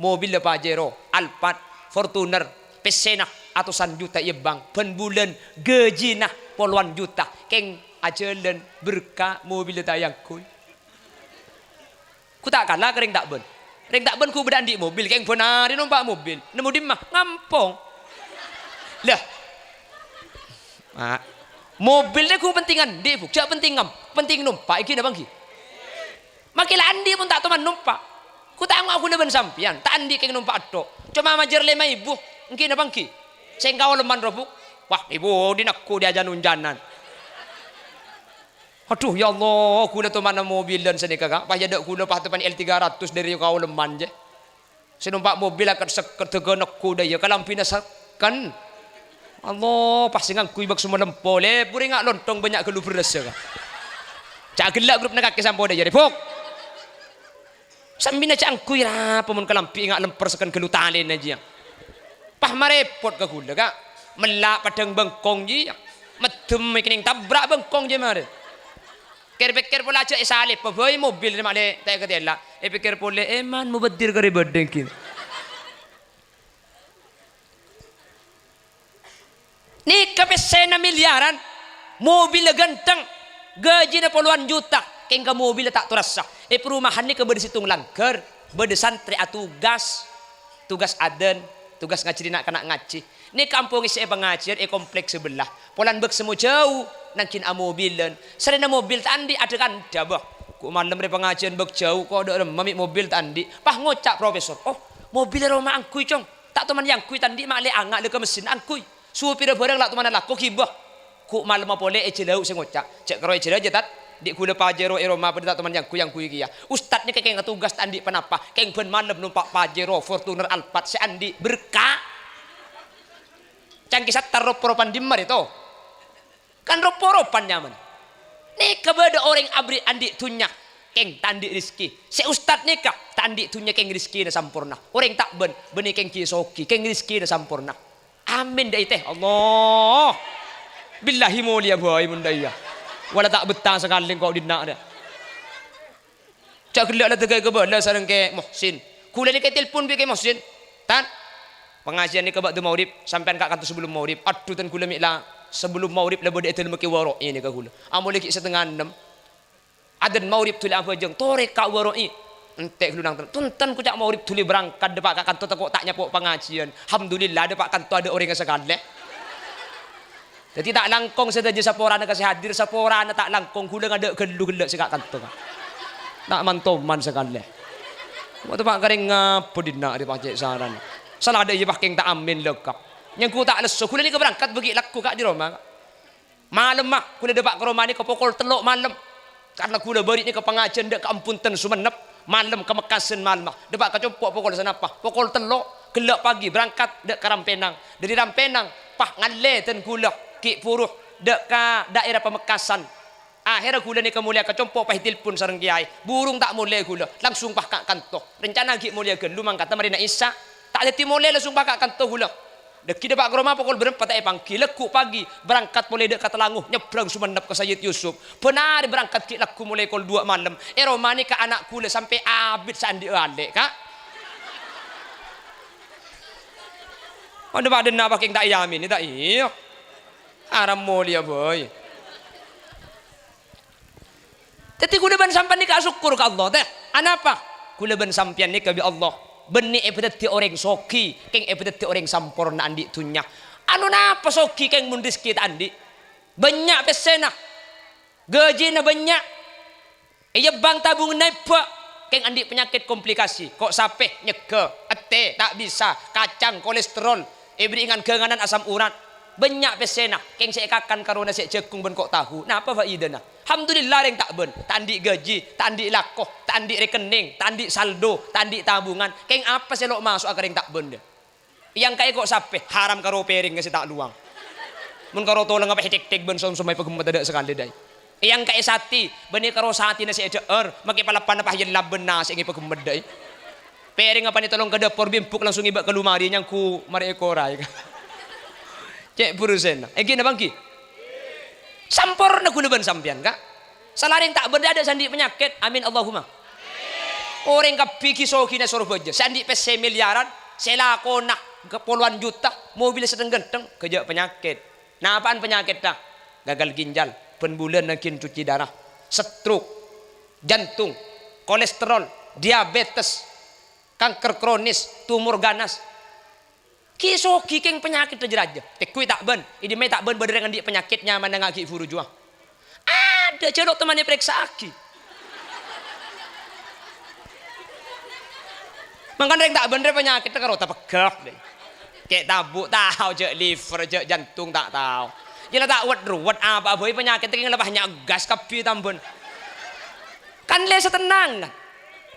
Mobil le Pajero, Alphard, Fortuner, Pesena atau juta iya bang. Pen bulan gaji nah puluhan juta. Keng ajalan berkak mobil le tayang kuy. Ku tak kalah kering tak ben. Kering tak ben ku berdan di mobil. Keng benar numpak mobil. Nemu di mah ngampong. Lah. Mobilnya ku pentingan dia buk, jak penting ngam, penting numpak iki bang ki. Makilah andi pun tak teman numpak. Ku tak aku neben sampian, tak andi keng numpak atok. Cuma majer lema ibu, engki bang ki. Sing kau leman robuk. Wah, ibu dinakku dia janun janan. Aduh ya Allah, ku na teman mobil dan seni kakak. Pas jadak ku na teman L300 dari kau leman je. Sinumpak mobil akan seket teganakku dia kalau pinasakan. Allah pasti ngangkui bak semua lempole puri ngak lontong banyak gelu beres ya cak gelak grup nak kaki sampo dah jadi pok sambina cak angkui ra pemun kelampi ngak lemper sekan gelu talen aja pah marepot ke gula kak melak padang bengkong ji medem ikining tabrak bengkong je mare pikir pola aja salib boy mobil mak le tak ketela pikir pola eman mubadir kare bedeng kin Ni kapesena miliaran, mobil ganteng, gaji na puluhan juta, kengka mobil tak terasa. Perumahan ni kebeda situng langker, beda santri tugas aden, tugas ngaji nak kena ngaji. Ni kampung isi pengajian, kompleks sebelah. Polan bek semua jauh, nangkin mobilan. Serena mobil tandi ada kan dabah. Ku malam re pengajian bek jauh, kau ada mami mobil tandi. Pah ngocak profesor, oh mobil rumah angkui cong, tak teman yang kui tandi mak le angak le ke mesin angkui. Supir barang lah tu mana lah kok hibah ku malam apa boleh ecelau saya ngocak cek karo ecelau je tat di kuda Pajero Roma pada teman yang kui kia ustad ni kayak tugas tandi penapa kayak ben malam numpak Pajero Fortuner Alphard si andi berkah cangkih sat ropan dimar itu kan ropan nyaman nih kepada orang abri andi tunyak keng tandi rizki si ustad nikah tandi tunyak keng rizki na sampurna orang tak beni keng kisoki keng rizki na sampurna amin dah teh Allah billahi mulia boy mun daya wala tak betah sekali kau dinak dah cak gelak lah tegai kebala sareng ke Muhsin kula ni ke telefon bi ke Muhsin tan pengajian ni ke bak maurib sampean kak kantor sebelum maurib aduh tan kula miklah sebelum maurib la bode etel meki waro ini ka kula amole ki setengah 6 adan maurib tuli apa jeng tore kak waro entek lunang tuntan ku cak maurib tuli berangkat depak kak kantor tekok tak nyapok pengajian alhamdulillah depak kantor ada orang yang sekali jadi tak langkong saja saporana kasih hadir saporana tak langkong kula ada gelu-gelek sekak kantor tak mantoman sekali waktu pak kering ngapa dinak di pacek saran salah ada je paking tak amin lekap yang ku tak lesu kula ni ke berangkat bagi laku kak di rumah malam mak kula depak ke rumah ni ke pukul 3 malam karena kula beri ni ke pengajian dek ke ampunten sumenep malam ke Mekasen malam depak ke compok pukul sana apa pukul 3 gelap pagi berangkat dek ke Rampenang dari Rampenang pah ngale ten kula ki puruh dek ke daerah Pemekasan akhirnya kula ni kemulia ke compok pah telefon sareng kiai burung tak mulai kula langsung pah kak kantor rencana ki mulia ke lumang kata Marina Isa tak ada timoleh langsung pah kak kantor kula dek ki depak ke rumah pukul berempat tak pangki leku pagi berangkat mulai dek ke Telanguh nyebrang Sumenep ke Sayyid Yusuf benar berangkat ki leku mulai kol 2 malam romani ke anak kula sampai abid sandi alik kak ada pada nak pakai tak yamin ni tak iya aram mulia boy tapi kula ban sampai ni kak syukur ke Allah teh anapa kula ban sampian ni ke Allah benih epideti orang soki keng epideti orang sampurna andi tunya anu napa soki keng mundis kita andi banyak pesena gaji na banyak iya bang tabung nepa keng andi penyakit komplikasi kok sape nyeke ete tak bisa kacang kolesterol beringan kenganan asam urat banyak pesena keng saya kakan karona saya cekung ben kok tahu napa faidana alhamdulillah yang tak ben tak andi gaji tak andi lakoh tak andi rekening tak andi saldo tak andi tabungan keng apa selok masuk akar yang tak ben yang kayak kok sape haram karo pering kasi tak luang mun karo tolong apa tek ben sumai pegemet ada sekali dai yang kayak sati beni karo sati na si ejer make palapan apa yen laben na si pegemet dai pering apa ni tolong ke dapur bimpuk langsung ibak ke lumari nyang ku mari ekorai Cek burusena. Gini bangki. Sampurna kulaban sampean kak. Salaring tak benda ada sandi penyakit. Amin Allahumma. Orang kapiki soki na suruh beja. Sandi pes miliaran. Selakona ke puluhan juta. Mobil sedang genteng. Kejak penyakit. Nah apaan penyakit dah? Gagal ginjal. Penbulan nakin cuci darah. Stroke. Jantung. Kolesterol. Diabetes. Kanker kronis. Tumor ganas. Kisoki keng penyakit aja. Tekui tak ben. Ini mai tak ben berdengan dia penyakitnya mana ngaki furu jua. Ada cerok temannya periksa aki. Mangkan reng tak bener penyakit karo tak pegak deh. Kayak tabuk tahu je liver je jantung tak tahu. Jela tak ruwet apa boy penyakit keng lebahnya gas kapi tambun. Kan lesa tenang kan.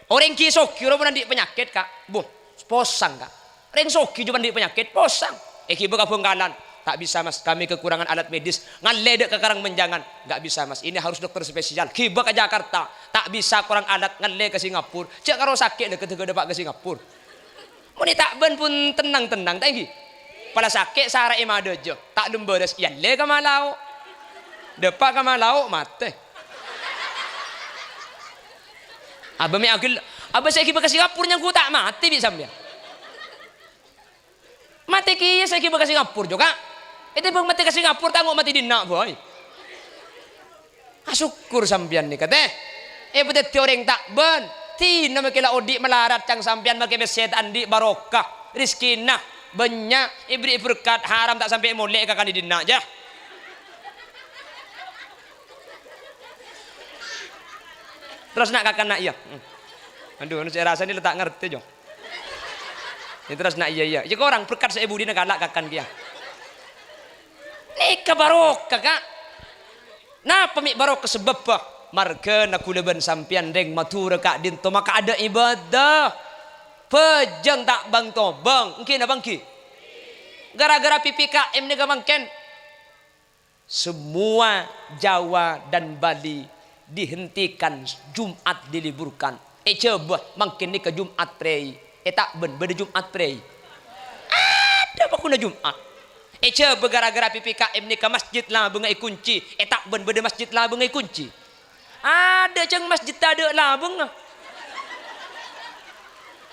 Orang kisoki orang nanti penyakit kak. Bu, posang kak. Reng soki cuma di penyakit posang. Kiba ka Bengkalan tak bisa mas, kami kekurangan alat medis. Ngaledek ke Karang Menjangan nggak bisa mas, ini harus dokter spesial. Kiba ke Jakarta tak bisa kurang alat, ngale ke Singapura. Cek karo sakit dek ketika depak ke Singapura. Muni tak ben pun tenang-tenang tak pala sakit sara imade jo tak lemberes ya le ke Malau. Depak ke Malau mate. Abah mi agil, abah saya kiba ke Singapura nyangku tak mati bisa sampean. Mati kia saya kiba ke Singapura juga. Itu bang mati ke Singapura tangguh mati di nak boy. Syukur sampean nih kata. Betul orang tak ben. Tina makila odi melarat cang sampean makai beset andi barokah. Rizkina banyak ibri berkat haram tak sampai mulai kakak di nak aja. Terus nak kakak nak iya. Aduh, saya rasa ini letak ngerti jo. Ini terus nak iya. Jika orang berkat saya budi nak galak kakan dia. Nikah barok kakak. Nah pemik barok sebab apa? Marga nak kuleban sampian reng matur kak dinto maka ada ibadah. Pejang tak bang to bang. Mungkin abang ki. Gara-gara PPKM ni gamangken. Semua Jawa dan Bali dihentikan, Jumat diliburkan. Coba makin ni ke Jumat prei. Tak ben beda Jumat prei. Ada apa kuna Jumat? Coba gara-gara PPKM ni ke masjid lah bengai kunci. Tak ben beda masjid lah bengai kunci. Ada ceng masjid tak ada lah bengai.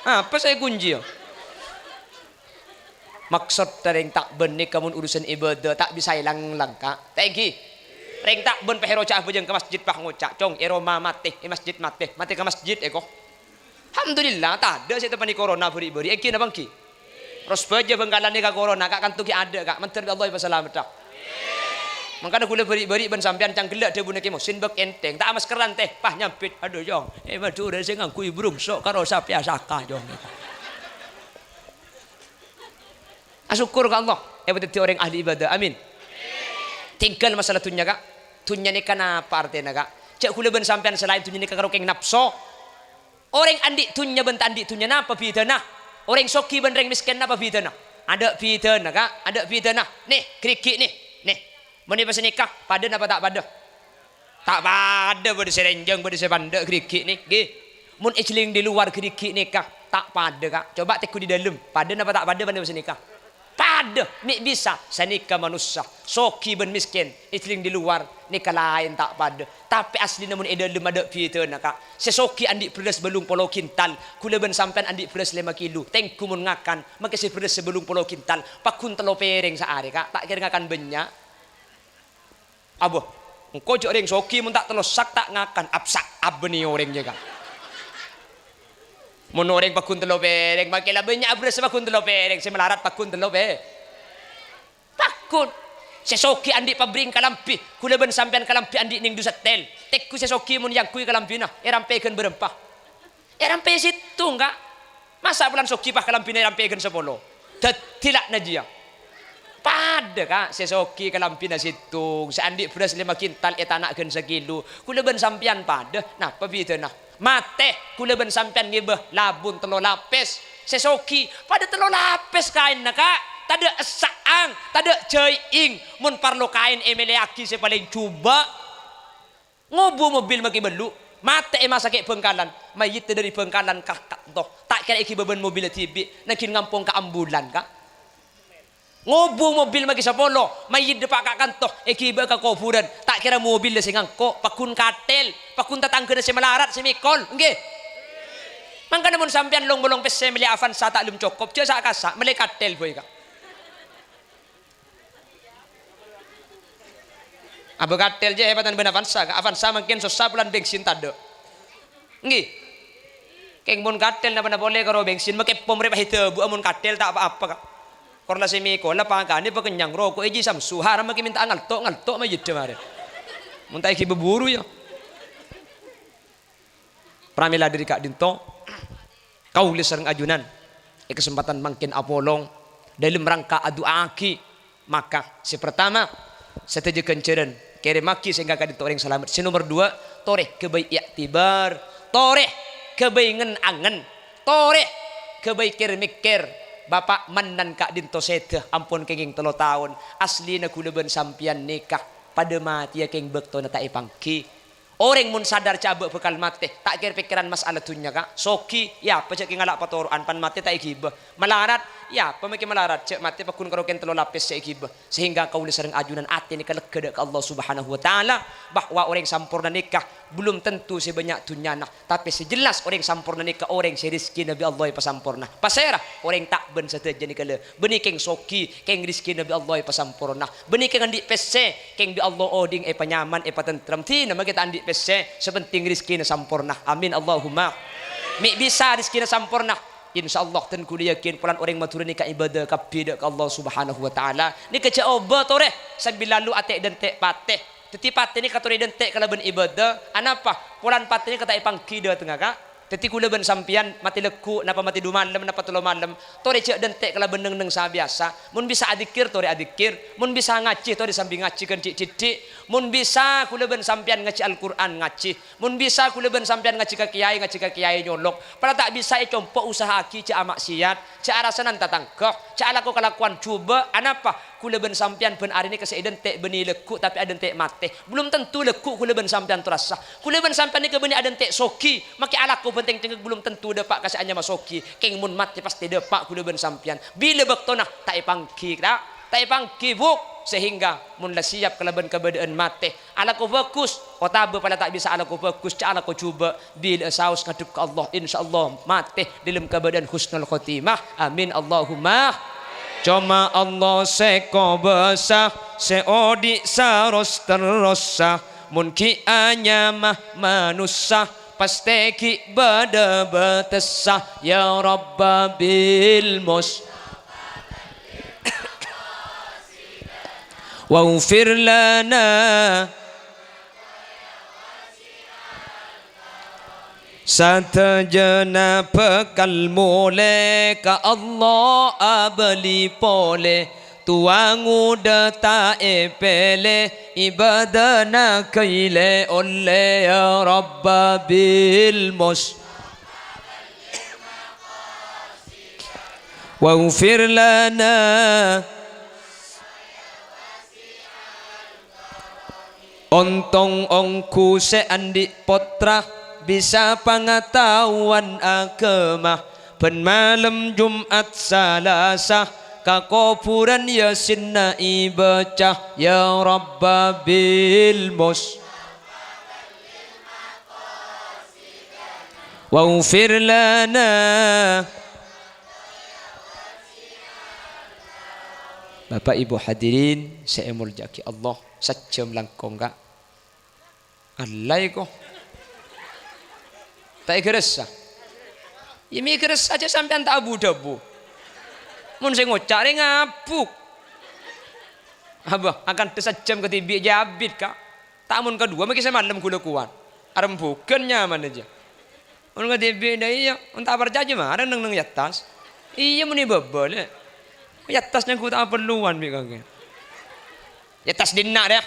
Apa saya kunci ya? Maksud tereng tak ben ni kamun urusan ibadah tak bisa hilang langka. Tegi. Reng tak ben peheroca bujang ke masjid pah ngocak. Cong eroma mati, masjid mati. Mati ke masjid eko. Alhamdulillah tak ada saya temani corona beri-beri. Ekin abang ki. Terus baja Bengkalan ni ke corona kak kan tuki ada kak. Menteri Allah wassalam dah. Mangkana kula beri-beri ben sampean cang gelak de bune kemo sin bek enteng tak maskeran teh pah nyampit. Aduh jong. Madura sing ngangku ibrung sok karo sapia saka jong. Asyukur ke Allah. Betul orang ahli ibadah. Amin. Tinggal masalah tunya kak. Tunya ni kenapa artinya kak? Cak kula ben sampean selain tunya ni karo keng nafsu. Orang andi tunya ben andi tunya napa bidana? Orang soki ben reng miskin napa bidana? Ada bidana kak? Ada bidana. Nih kerikik nih. Nih. Meni pas nikah pada napa tak pada? Tak pada pada serenjang pada sepanda kerikik nih. Nggih. Mun ejling di luar kerikik nikah tak pada kak. Coba teku di dalam. Pada napa tak pada pas nikah? Pada mik bisa sanika manusia soki ben miskin isling di luar nikah lain tak pada tapi asli namun edalem ada pieter nak sesoki andi pedas belum polo kintal kula ben sampean andi pedas 5 kilo tengku mun ngakan make se pedas sebelum polo kintal pakun telo pereng saare kak tak kira ngakan banyak abo engko jok reng soki mun tak telo sak tak ngakan absak abni orangnya kak Monoreng pakun telo pereng, makila banyak beras pakun telo pereng, saya melarat pakun telo pereng. Pakun, sesoki andi pabring kalampi, kula ben sampean kalampi andi ning dusatel. Tekku sesoki mun yang kui kalampi na, erampekeun berempah. Erampe situ enggak? Masa bulan soki pah kalampi na erampekeun 10. Tilak na dia. Pada kak sesoki kalampi na situ, seandi beras 5 kintal etanakeun 1 kilo. Kula ben sampean pada, nah pabita nah. Mate kula ben sampean ngibah labun telo lapis sesoki pada telo lapis kain nak tak ada saang tak ada jaiing mun parlo kain emeleaki saya paling coba ngobu mobil maki belu mate masake Bengkalan mayit dari Bengkalan kakak toh tak kira iki beban mobil tibi nakin ngampung ke ambulan kak Ngobu mobil magi sapolo, mayid depak kak kantoh, ekiba ka kuburan, tak kira mobil le sing angko, pakun katel, pakun tatangga na si melarat si mikol, nggih. Mangka namun sampean long-bolong pese meli Avanza tak lum cukup, je sak kasak meli katel boy ka. Aba katel je hebatan ben Avanza, Avanza makin susah bulan bensin tado. Nggih. Keng mun katel na boleh karo bensin make pom re pahite bu amun katel tak apa-apa ka. Korla si Miko la pangkani pa kenyang rokok eji samsu haram maki minta ngaltok ma yedde mare. Mun ta iki beburu ya. Pramila diri Kak Dinto kau sareng ajunan kesempatan mangkin apolong dalam rangka adu aki maka si pertama setuju kenceren kere maki sehingga Kak Dinto orang selamat. Si nomor 2 toreh kebaik iktibar, toreh kebaik angen, toreh kebaik mikir. Bapak manan Kak Dinto sete ampun kenging 3 tahun asli na kuleban sampian nikah pada mati ya keng bekto na tae pangki orang mun sadar cabek bekal mati tak kira pikiran masalah dunya Kak soki ya pecek ngalak patoruan pan mati tak ikibah melarat ya pemiki melarat cek mati pakun karo ken 3 lapis cek ikibah sehingga kau sering ajunan ati ni kalegeda ke Allah Subhanahu wa taala bahwa orang sampurna nikah belum tentu sebanyak dunyana tapi sejelas orang sampurna nikah orang si rizki Nabi Allah pasampurna pasera orang tak ben sateja nikah benih keng soki keng rizki Nabi Allah pasampurna benih keng andi pesse keng bi Allah oding panyaman patentram ti nama kita andi pesse sepenting rizki na sampurna amin Allahumma mi bisa rizki na sampurna insyaallah ten kudu yakin pulan orang matur nikah ibadah kapida ke Allah Subhanahu wa taala ni kecoba tore sambil lalu atek dan tek pateh teti pati ni katore dentek kalaban ibadah anapa pulan pati ni kata ipang kida tengah Kak teti kula ben sampian mati leku napa mati 2 malam napa 3 malam tore cek dentek kalaban neng sa biasa mun bisa adikir tore adikir mun bisa ngaji tore sambil ngaji kan cicik mun bisa kula ben sampian ngaji Al-Qur'an ngaji mun bisa kula ben sampian ngaji ka kiai nyolok pada tak bisa compo usaha ki cek maksiat cek arasanan tatangkah cek laku kelakuan coba anapa kula ben sampian ben hari ni kase dentek beni leku tapi adentek mate belum tentu leku kula ben sampian terasa kula ben sampian ni ke beni adentek soki maki alaku penting cengek belum tentu depak kasih anya masoki keng mun mati pasti depak kula ben sampian bila bektona tak pangki tak pangki buk sehingga mun la siap kalaban keberadaan mate alaku fokus otabe pala tak bisa alaku fokus cak alaku cuba bila saus ngadep ke Allah insyaallah mate dalam keberadaan husnul khotimah amin Allahumma cuma Allah seko besah seodi saros terosah mun ki anyamah manusia pasti ki bada betesah ya Rabbil mus waghfir lana satajana pekal mole ka Allah abli pole tuangu data epele ibadana kaile olle ya Rabbil mus waghfir lana ontong ongku seandi potra bisa pengetahuan agama pen malam Jumat Salasah kakufuran yasin naibacah ya Rabbil mus waghfir lana Bapak Ibu hadirin saya muljaki Allah sajam langkong Kak alai ko tak geresa ya mi geresa aja sampean tak abu-dabu mun sing ngocak ngabuk abah akan tesajam ketibi jabit Kak tak mun kedua maki saya malam kula kuat arem bukan nyaman aja mun ketibi dah iya entah percaya mah ada neng yatas iya muni bebel yatasnya ku tak perluan mi Kak yatas dinak dah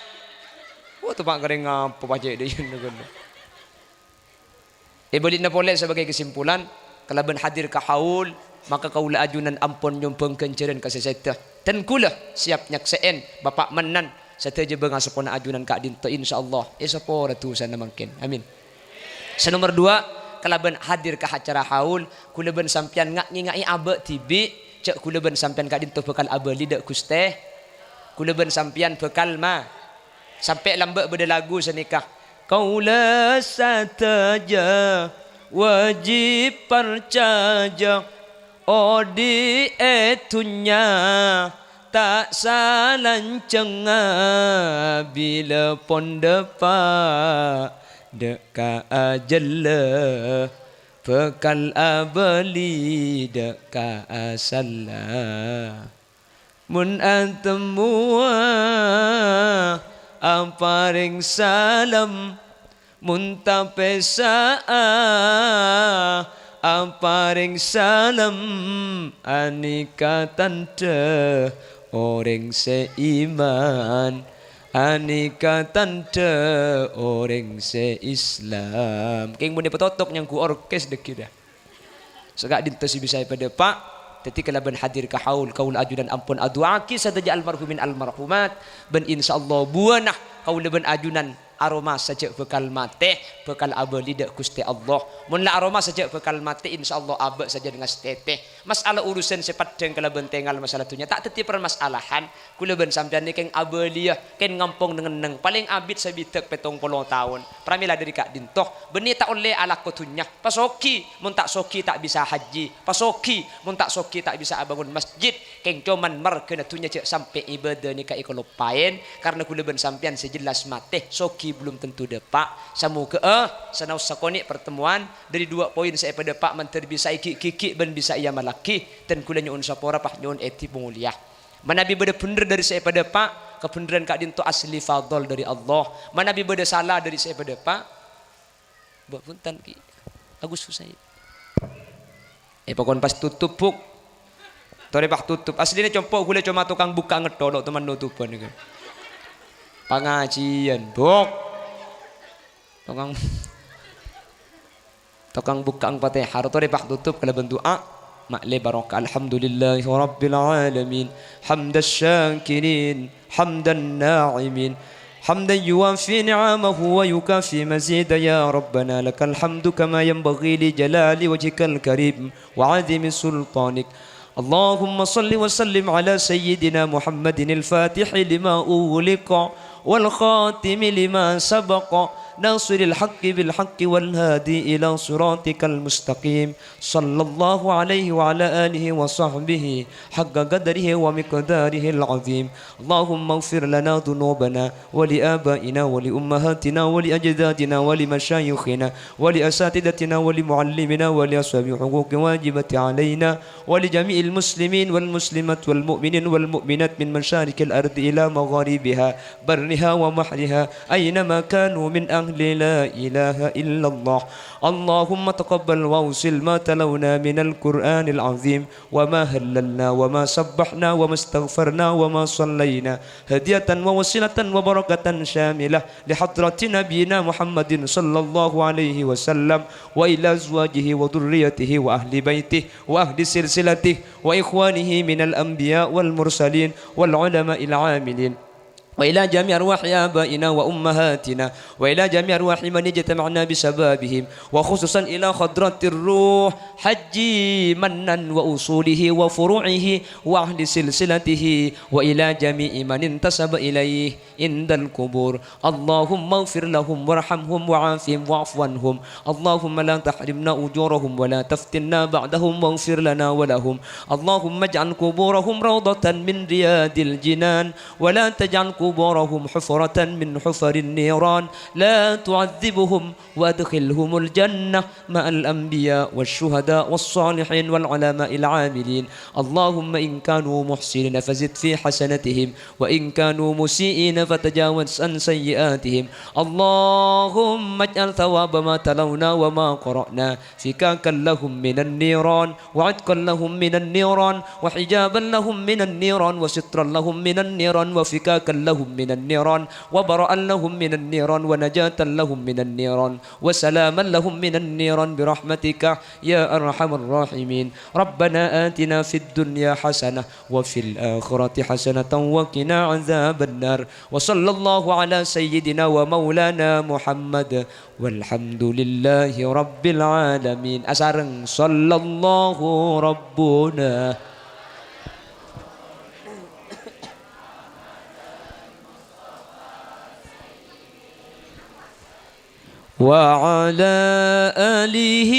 oh tu pak kering apa pajak dia yang boleh napoleh sebagai kesimpulan kalau ben hadir ke haul maka kaulah ajunan ampun nyumpeng kenceran kasih setah dan kula siap nyakseen bapak menan seteja bengas sepona ajunan Kak Dinto insyaallah sepora tu sana mungkin amin senomor 2 kalau ben hadir ke acara haul kula ben sampian ngak ngai abek tibi cek kula ben sampean kak dinto bekal abali dak Gusti. Kula ben sampean bekal ma. Sampai lambak beda lagu senikah. Kaula sataja wajib percaya odi etunya tak salancenga bila pondepa deka ajalla bekal abali deka asalla mun antemua amparing salam muntapesa amparing salam anika tante orang seiman anika tante orang seislam keng mune petotok yang ku orkes dekida segak dintesi bisa pada pak ketika laban hadir ke haul kaul ajudan ampun aduaki sadaja almarhumin almarhumat ben insyaallah buanah kaul laban ajunan aroma saja bekal mate bekal abali dak Gusti Allah mun la aroma saja bekal mate insyaallah abak saja dengan teteh masalah urusan sepadang kala bentengal masalah tunya tak teti permasalahan kula ben sampean ni keng abali ken ngampung dengan neng paling abid sabitek 70 tahun pramila dari kak dintoh beni tak oleh ala kotunya pasoki mun tak soki tak bisa haji pasoki mun tak soki tak bisa bangun masjid keng cuman mar kena tunya cek sampai ibadah ni ka ikolopain karena kula ben sampean sejelas mate soki belum tentu depak samu ke sanau sakoni pertemuan dari 2 poin saya pada pak manter bisa kiki ben bisa ia malaki dan kula nyuun sapora pak nyuun eti penguliah manabi beda bener dari saya pada pak kebenaran kak dinto asli fadl dari Allah manabi beda salah dari saya pada pak buat punten ki agus susah pokon pas tutup buk tore pak tutup aslinya compok kula cuma tukang buka ngedolok teman nutupan iki pengajian bok tukang buka ang Fatihah tore pak tutup kala bendoa makle barokah alhamdulillahi rabbil alamin hamdas syakirin hamdan na'imin hamdan yuwafi ni'amahu wa yukafi mazida ya rabbana lakal hamdu kama yanbaghi li jalali wajhikal karim wa 'azimi sultanik اللهم صل وسلم على سيدنا محمد الفاتح لما أغلق والخاتم لما سبق ناصر الحق بالحق والهادي إلى صراطك المستقيم صلى الله عليه وعلى آله وصحبه حق قدره ومقداره العظيم اللهم اغفر لنا ذنوبنا ولآبائنا ولأمهاتنا ولأجدادنا ولمشايخنا ولأساتذتنا ولمعلمنا ولأصحاب حقوق واجبة علينا ولجميع المسلمين والمسلمات والمؤمنين والمؤمنات من مشارق الأرض إلى مغاربها برها وبحرها أينما كانوا من أهل لا إله إلا الله اللهم تقبل واوصل ما تلونا من القرآن العظيم وما هللنا وما سبحنا وما استغفرنا وما صلينا هدية ووسيلة وبركة شاملة لحضرة نبينا محمد صلى الله عليه وسلم وإلى أزواجه وذريته وأهل بيته وأهل سلسلته وإخوانه من الأنبياء والمرسلين والعلماء العاملين وإلى جميع أرواح آبائنا وأمهاتنا وإلى جميع أرواح من اجتمعنا بسبابهم وخصوصا إلى خضرة الروح حجي منا وأصوله وفروعه وأهل سلسلته وإلى جميع من انتسب إليه عند القبور اللهم اغفر لهم وارحمهم وعافهم واعف عنهم اللهم لا تحرمنا أجورهم ولا تفتنا بعدهم واغفر لنا ولهم اللهم اجعل قبورهم روضة من رياض الجنان ولا تجعل قبورهم حفرة من حفر النيران لا تعذبهم وادخلهم الجنة مع الأنبياء والشهداء والصالحين والعلماء العاملين اللهم إن كانوا محسنين فزد في حسنتهم وإن كانوا مسيئين فتجاوز عن سيئاتهم اللهم اجعل ثواب ما تلونا وما قرأنا فكاكا لهم من النيران وعتقا لهم من النيران وحجابا لهم من النيران وسترا لهم من النيران وفكاكا لهم من النيران وبرأ لهم من النيران ونجاة لهم من النيران وسلاما لهم من النيران برحمتك يا أرحم الراحمين ربنا آتنا في الدنيا حسنة وفي الآخرة حسنة وقنا عذاب النار وصلى الله على سيدنا ومولانا محمد والحمد لله رب العالمين أسرن صلى الله ربنا وعلى آله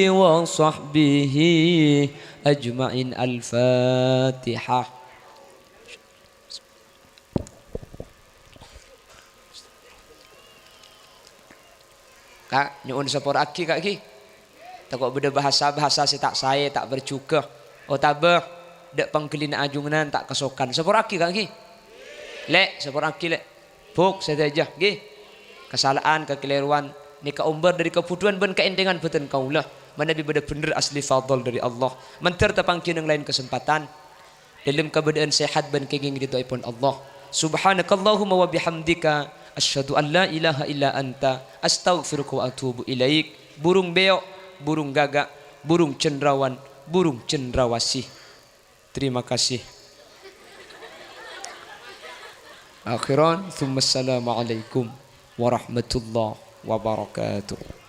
وصحبه أجمعين. الفاتحة. Kak, nyuun sepor aki kak ki. Takut beda bahasa-bahasa si tak saya tak bercuka. Oh tabah, dek pengkelina ajungan tak kesokan. Sepor aki kak ki. Lek, sepor aki lek. Buk saya aja ki. Kesalahan, kekeliruan, ni keumbar dari kebutuhan ben keendengan beten kaulah. Mana beda bener asli fadl dari Allah. Mentir tepangkin yang lain kesempatan. Dalam keadaan sehat ben kenging ridhoipun Allah. Subhanakallahumma wa bihamdika asyhadu an la ilaha illa anta astaghfiruka wa atubu ilaik. Burung beok, burung gagak, burung cendrawan, burung cendrawasih. Terima kasih. Akhiran, thumma assalamu alaikum warahmatullahi wabarakatuh.